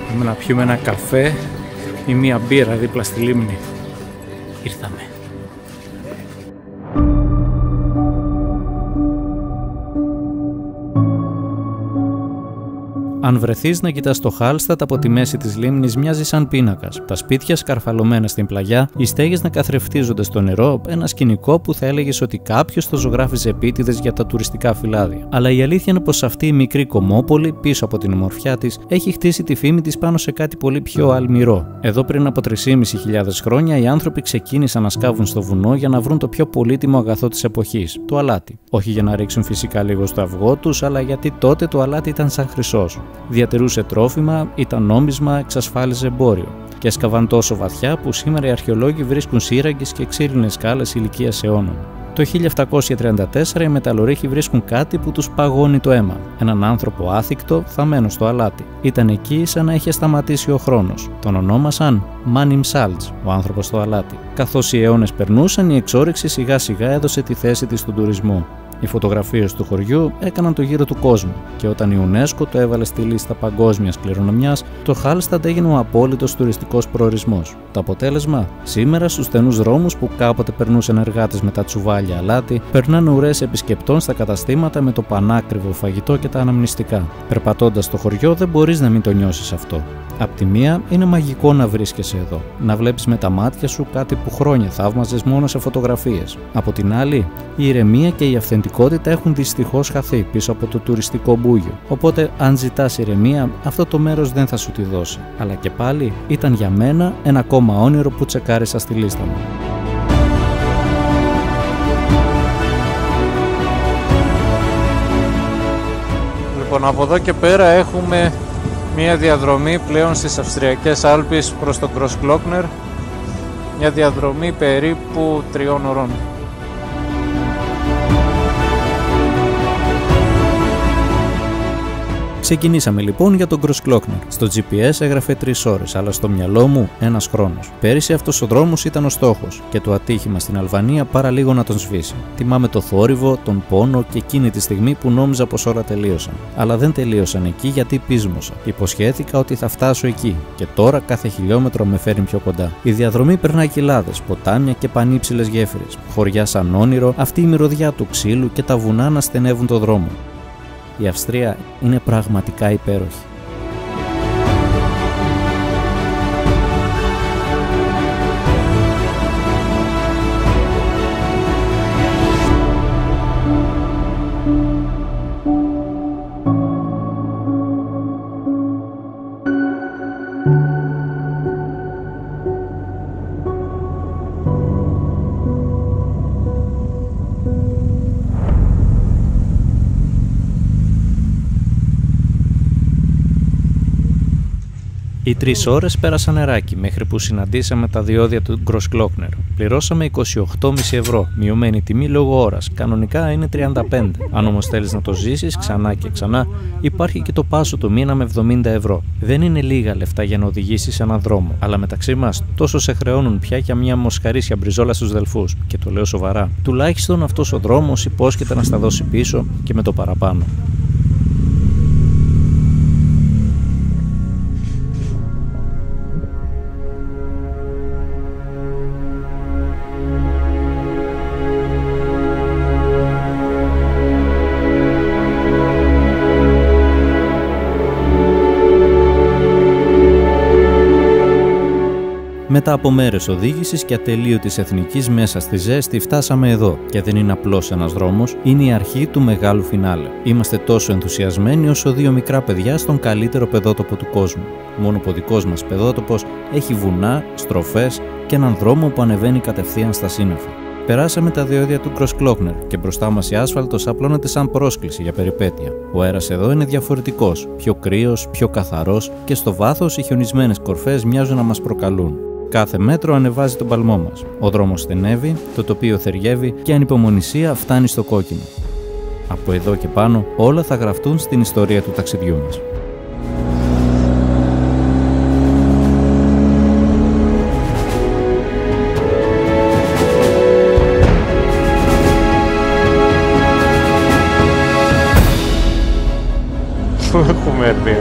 Πάμε να πιούμε ένα καφέ ή μία μπύρα δίπλα στη λίμνη. Ήρθαμε. Αν βρεθείς να κοιτάς το Hallstatt από τη μέση της λίμνης, μοιάζει σαν πίνακας. Τα σπίτια σκαρφαλωμένα στην πλαγιά, οι στέγες να καθρεφτίζονται στο νερό, ένα σκηνικό που θα έλεγες ότι κάποιος το ζωγράφιζε επίτηδες για τα τουριστικά φυλάδια. Αλλά η αλήθεια είναι πως αυτή η μικρή κομμόπολη, πίσω από την ομορφιά της, έχει χτίσει τη φήμη της πάνω σε κάτι πολύ πιο αλμυρό. Εδώ πριν από 3.500 χρόνια, οι άνθρωποι ξεκίνησαν να σκάβουν στο βουνό για να βρουν το πιο πολύτιμο αγαθό της εποχής, το αλάτι. Όχι για να ρίξουν φυσικά λίγο στο αυγό τους, αλλά γιατί τότε το αλάτι ήταν σαν χρυσός. Διατηρούσε τρόφιμα, ήταν νόμισμα, εξασφάλιζε εμπόριο. Και έσκαβαν τόσο βαθιά που σήμερα οι αρχαιολόγοι βρίσκουν σύραγγες και ξύλινες σκάλες ηλικίας αιώνων. Το 1734 οι μεταλλορύχοι βρίσκουν κάτι που τους παγώνει το αίμα. Έναν άνθρωπο άθικτο, θαμμένο στο αλάτι. Ήταν εκεί σαν να είχε σταματήσει ο χρόνος. Τον ονόμασαν Μάνιμ Σάλτς, ο άνθρωπος στο αλάτι. Καθώς οι αιώνες περνούσαν, η εξόρυξη σιγά σιγά έδωσε τη θέση της στον τουρισμό. Οι φωτογραφίες του χωριού έκαναν το γύρο του κόσμου και όταν η UNESCO το έβαλε στη λίστα παγκόσμιας κληρονομιάς, το Hallstatt έγινε ο απόλυτος τουριστικός προορισμός. Το αποτέλεσμα, σήμερα στους στενούς δρόμους που κάποτε περνούσαν εργάτες με τα τσουβάλια αλάτι, περνάνε ουρές επισκεπτών στα καταστήματα με το πανάκριβο φαγητό και τα αναμνηστικά. Περπατώντας στο χωριό δεν μπορείς να μην το νιώσεις αυτό. Απ' τη μία είναι μαγικό να βρίσκεσαι εδώ, να βλέπεις με τα μάτια σου κάτι που χρόνια θαύμαζες μόνο σε φωτογραφίες. Από την άλλη, η ηρεμία και η αυθεντικότητα έχουν δυστυχώς χαθεί πίσω από το τουριστικό μπούγιο. Οπότε, αν ζητάς ηρεμία, αυτό το μέρος δεν θα σου τη δώσει. Αλλά και πάλι ήταν για μένα ένα ακόμα όνειρο που τσεκάρισα στη λίστα μου. Λοιπόν, από εδώ και πέρα έχουμε μία διαδρομή πλέον στις Αυστριακές Άλπεις προς τον Großglockner. Μια διαδρομή περίπου 3 ώρων. Ξεκινήσαμε λοιπόν για τον Großglockner. Στο GPS έγραφε 3 ώρες, αλλά στο μυαλό μου ένας χρόνος. Πέρυσι αυτός ο δρόμος ήταν ο στόχος και το ατύχημα στην Αλβανία παραλίγο να τον σβήσει. Θυμάμαι το θόρυβο, τον πόνο και εκείνη τη στιγμή που νόμιζα πως όλα τελείωσαν. Αλλά δεν τελείωσαν εκεί γιατί πείσμωσα. Υποσχέθηκα ότι θα φτάσω εκεί και τώρα κάθε χιλιόμετρο με φέρνει πιο κοντά. Η διαδρομή περνάει κοιλάδες, ποτάμια και πανύψηλες γέφυρες. Χωριά σαν όνειρο, αυτή η μυρωδιά του ξύλου και τα βουνά να στενεύουν το δρόμο. Η Αυστρία είναι πραγματικά υπέροχη. Οι 3 ώρες πέρασαν νεράκι μέχρι που συναντήσαμε τα διόδια του Großglockner. Πληρώσαμε 28,5 ευρώ, μειωμένη τιμή λόγω ώρας. Κανονικά είναι 35. Αν όμως θέλεις να το ζήσεις ξανά και ξανά, υπάρχει και το πάσο του μήνα με 70 ευρώ. Δεν είναι λίγα λεφτά για να οδηγήσεις έναν δρόμο, αλλά μεταξύ μας τόσο σε χρεώνουν πια για μια μοσχαρίσια μπριζόλα στους Δελφούς. Και το λέω σοβαρά. Τουλάχιστον αυτός ο δρόμος υπόσχεται να στα δώσει πίσω και με το παραπάνω. Μετά από μέρες οδήγησης και ατελείωτης εθνικής μέσα στη ζέστη, φτάσαμε εδώ και δεν είναι απλώς ένας δρόμος, είναι η αρχή του μεγάλου φινάλε. Είμαστε τόσο ενθουσιασμένοι όσο 2 μικρά παιδιά στον καλύτερο παιδότοπο του κόσμου. Μόνο που ο δικός μας παιδότοπος έχει βουνά, στροφές και έναν δρόμο που ανεβαίνει κατευθείαν στα σύννεφα. Περάσαμε τα διόδια του Großglockner και μπροστά μας η άσφαλτος απλώνεται σαν πρόσκληση για περιπέτεια. Ο αέρας εδώ είναι διαφορετικός, πιο κρύος, πιο καθαρός και στο βάθος οι χιονισμένες κορφές μοιάζουν να μας προκαλούν. Κάθε μέτρο ανεβάζει τον παλμό μας. Ο δρόμος στενεύει, το τοπίο θεριεύει και η ανυπομονησία φτάνει στο κόκκινο. Από εδώ και πάνω όλα θα γραφτούν στην ιστορία του ταξιδιού μας. Πού έχουμε έρθει?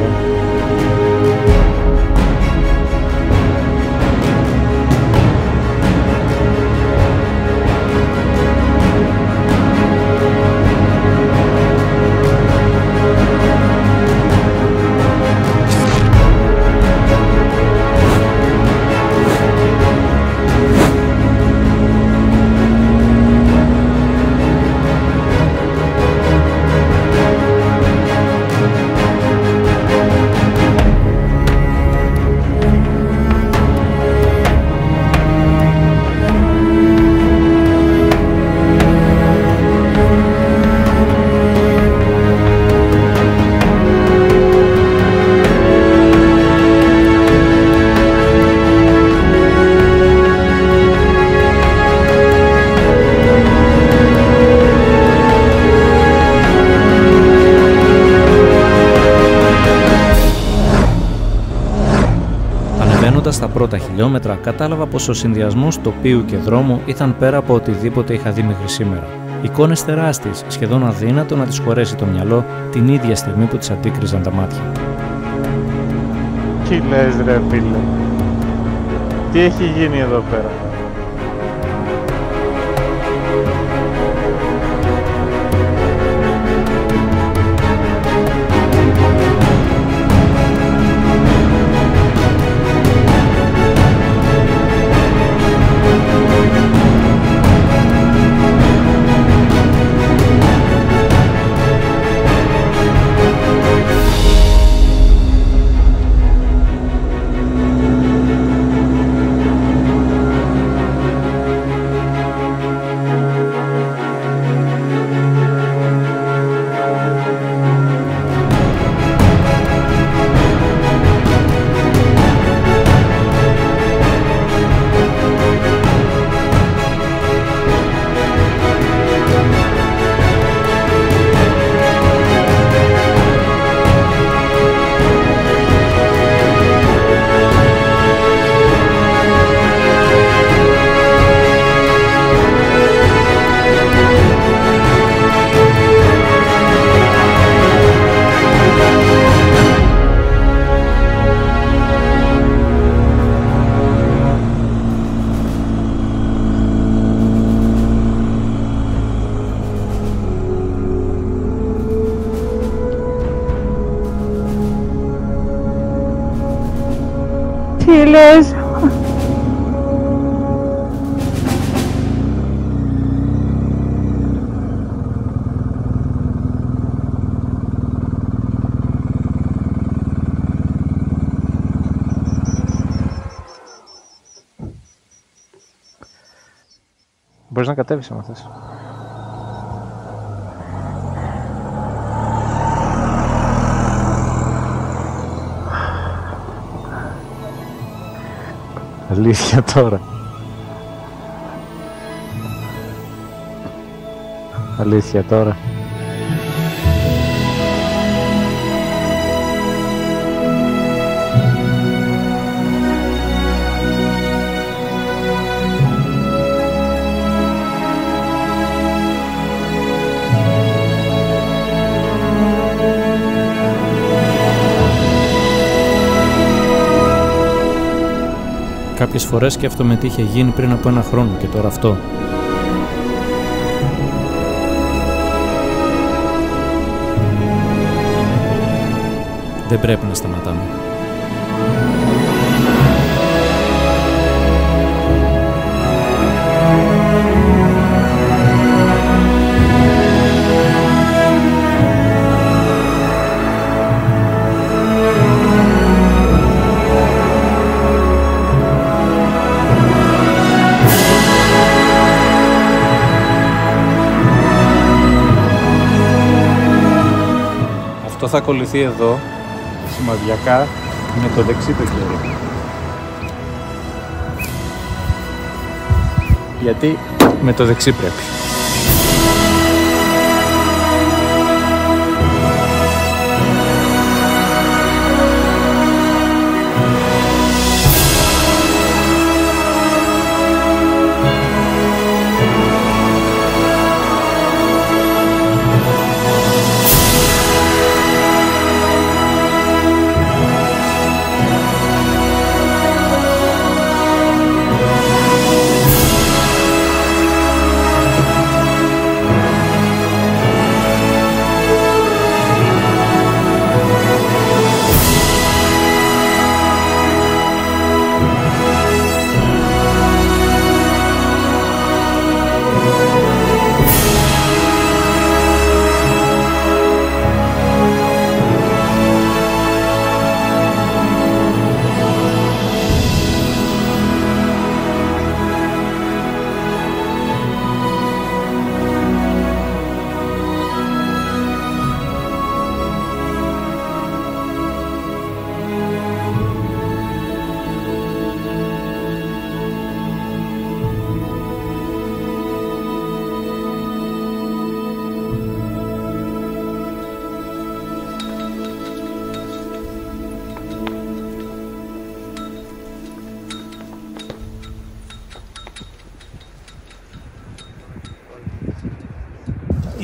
Στα πρώτα χιλιόμετρα κατάλαβα πως ο συνδυασμός τοπίου και δρόμου ήταν πέρα από οτιδήποτε είχα δει μέχρι σήμερα. Εικόνες τεράστιες, σχεδόν αδύνατο να τις χωρέσει το μυαλό την ίδια στιγμή που τις αντίκριζαν τα μάτια. Τι λες ρε φίλε, τι έχει γίνει εδώ πέρα? χείλες. Μπορείς να κατέβεις άμα θες. Αλήθεια τώρα. Αλήθεια τώρα. Κάποιες φορές σκέφτομαι τι είχε γίνει πριν από 1 χρόνο και τώρα αυτό. Δεν πρέπει να σταματάμε. Αυτό θα ακολουθεί εδώ, σημαδιακά, με το δεξί το χέρι. Γιατί με το δεξί πρέπει.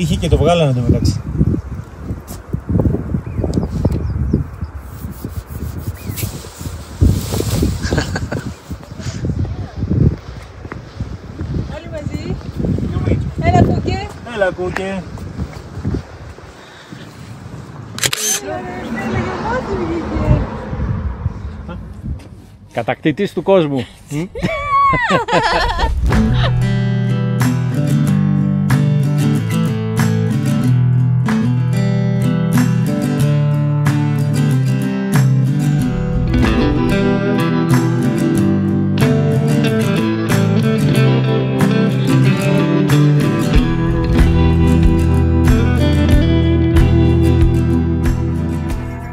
Είχε και το βγάλανε το μεταξύ. Όλοι μαζί. Έλα κούκε. Έλα κούκε. Κατακτητής του κόσμου.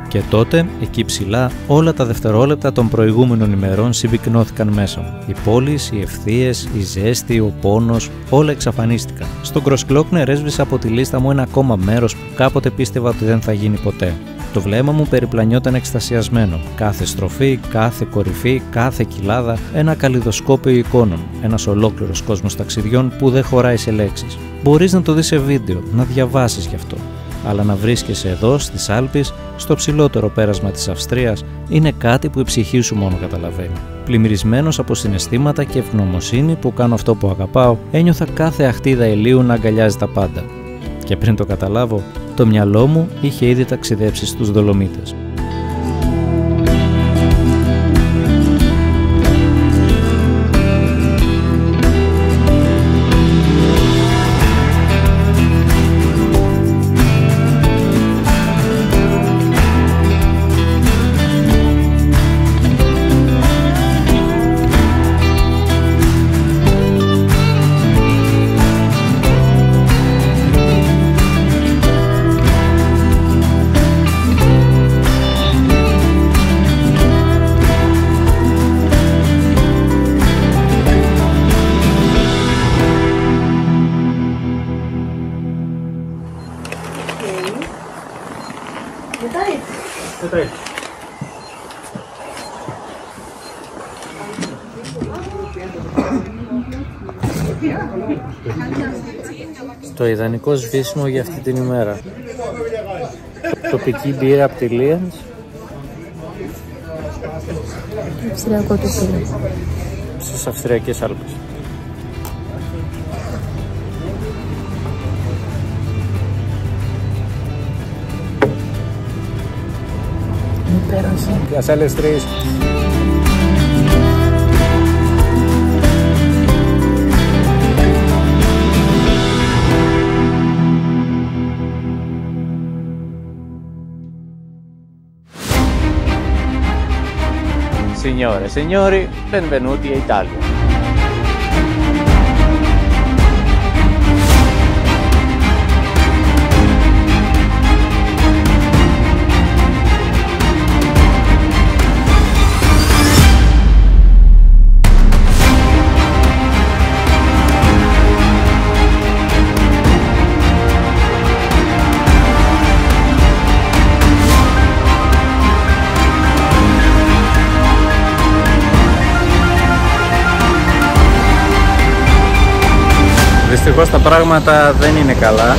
Και τότε, εκεί ψηλά, όλα τα δευτερόλεπτα των προηγούμενων ημερών συμπυκνώθηκαν μέσα μου. Οι πόλεις, οι ευθείες, η ζέστη, ο πόνος, όλα εξαφανίστηκαν. Στον Κροσκλόκνερ έσβησα από τη λίστα μου ένα ακόμα μέρος που κάποτε πίστευα ότι δεν θα γίνει ποτέ. Το βλέμμα μου περιπλανιόταν εκστασιασμένο. Κάθε στροφή, κάθε κορυφή, κάθε κοιλάδα, ένα καλλιδοσκόπιο εικόνων. Ένας ολόκληρος κόσμος ταξιδιών που δεν χωράει σε λέξεις. Μπορείς να το δεις σε βίντεο, να διαβάσεις γι' αυτό. Αλλά να βρίσκεσαι εδώ, στις Άλπεις, στο ψηλότερο πέρασμα της Αυστρίας, είναι κάτι που η ψυχή σου μόνο καταλαβαίνει. Πλημμυρισμένος από συναισθήματα και ευγνωμοσύνη που κάνω αυτό που αγαπάω, ένιωθα κάθε αχτίδα ηλίου να αγκαλιάζει τα πάντα. Και πριν το καταλάβω, το μυαλό μου είχε ήδη ταξιδέψει στους Δολομίτες. Το ιδανικό σβήσιμο για αυτή την ημέρα. Τοπική μπύρα από τη Lienz. Αυστριακό τοπίο. Στις Αυστριακές Άλπες. Υπέροχη. Για άλλες τρεις. Signore e signori, benvenuti in Italia. Δυστυχώς τα πράγματα δεν είναι καλά.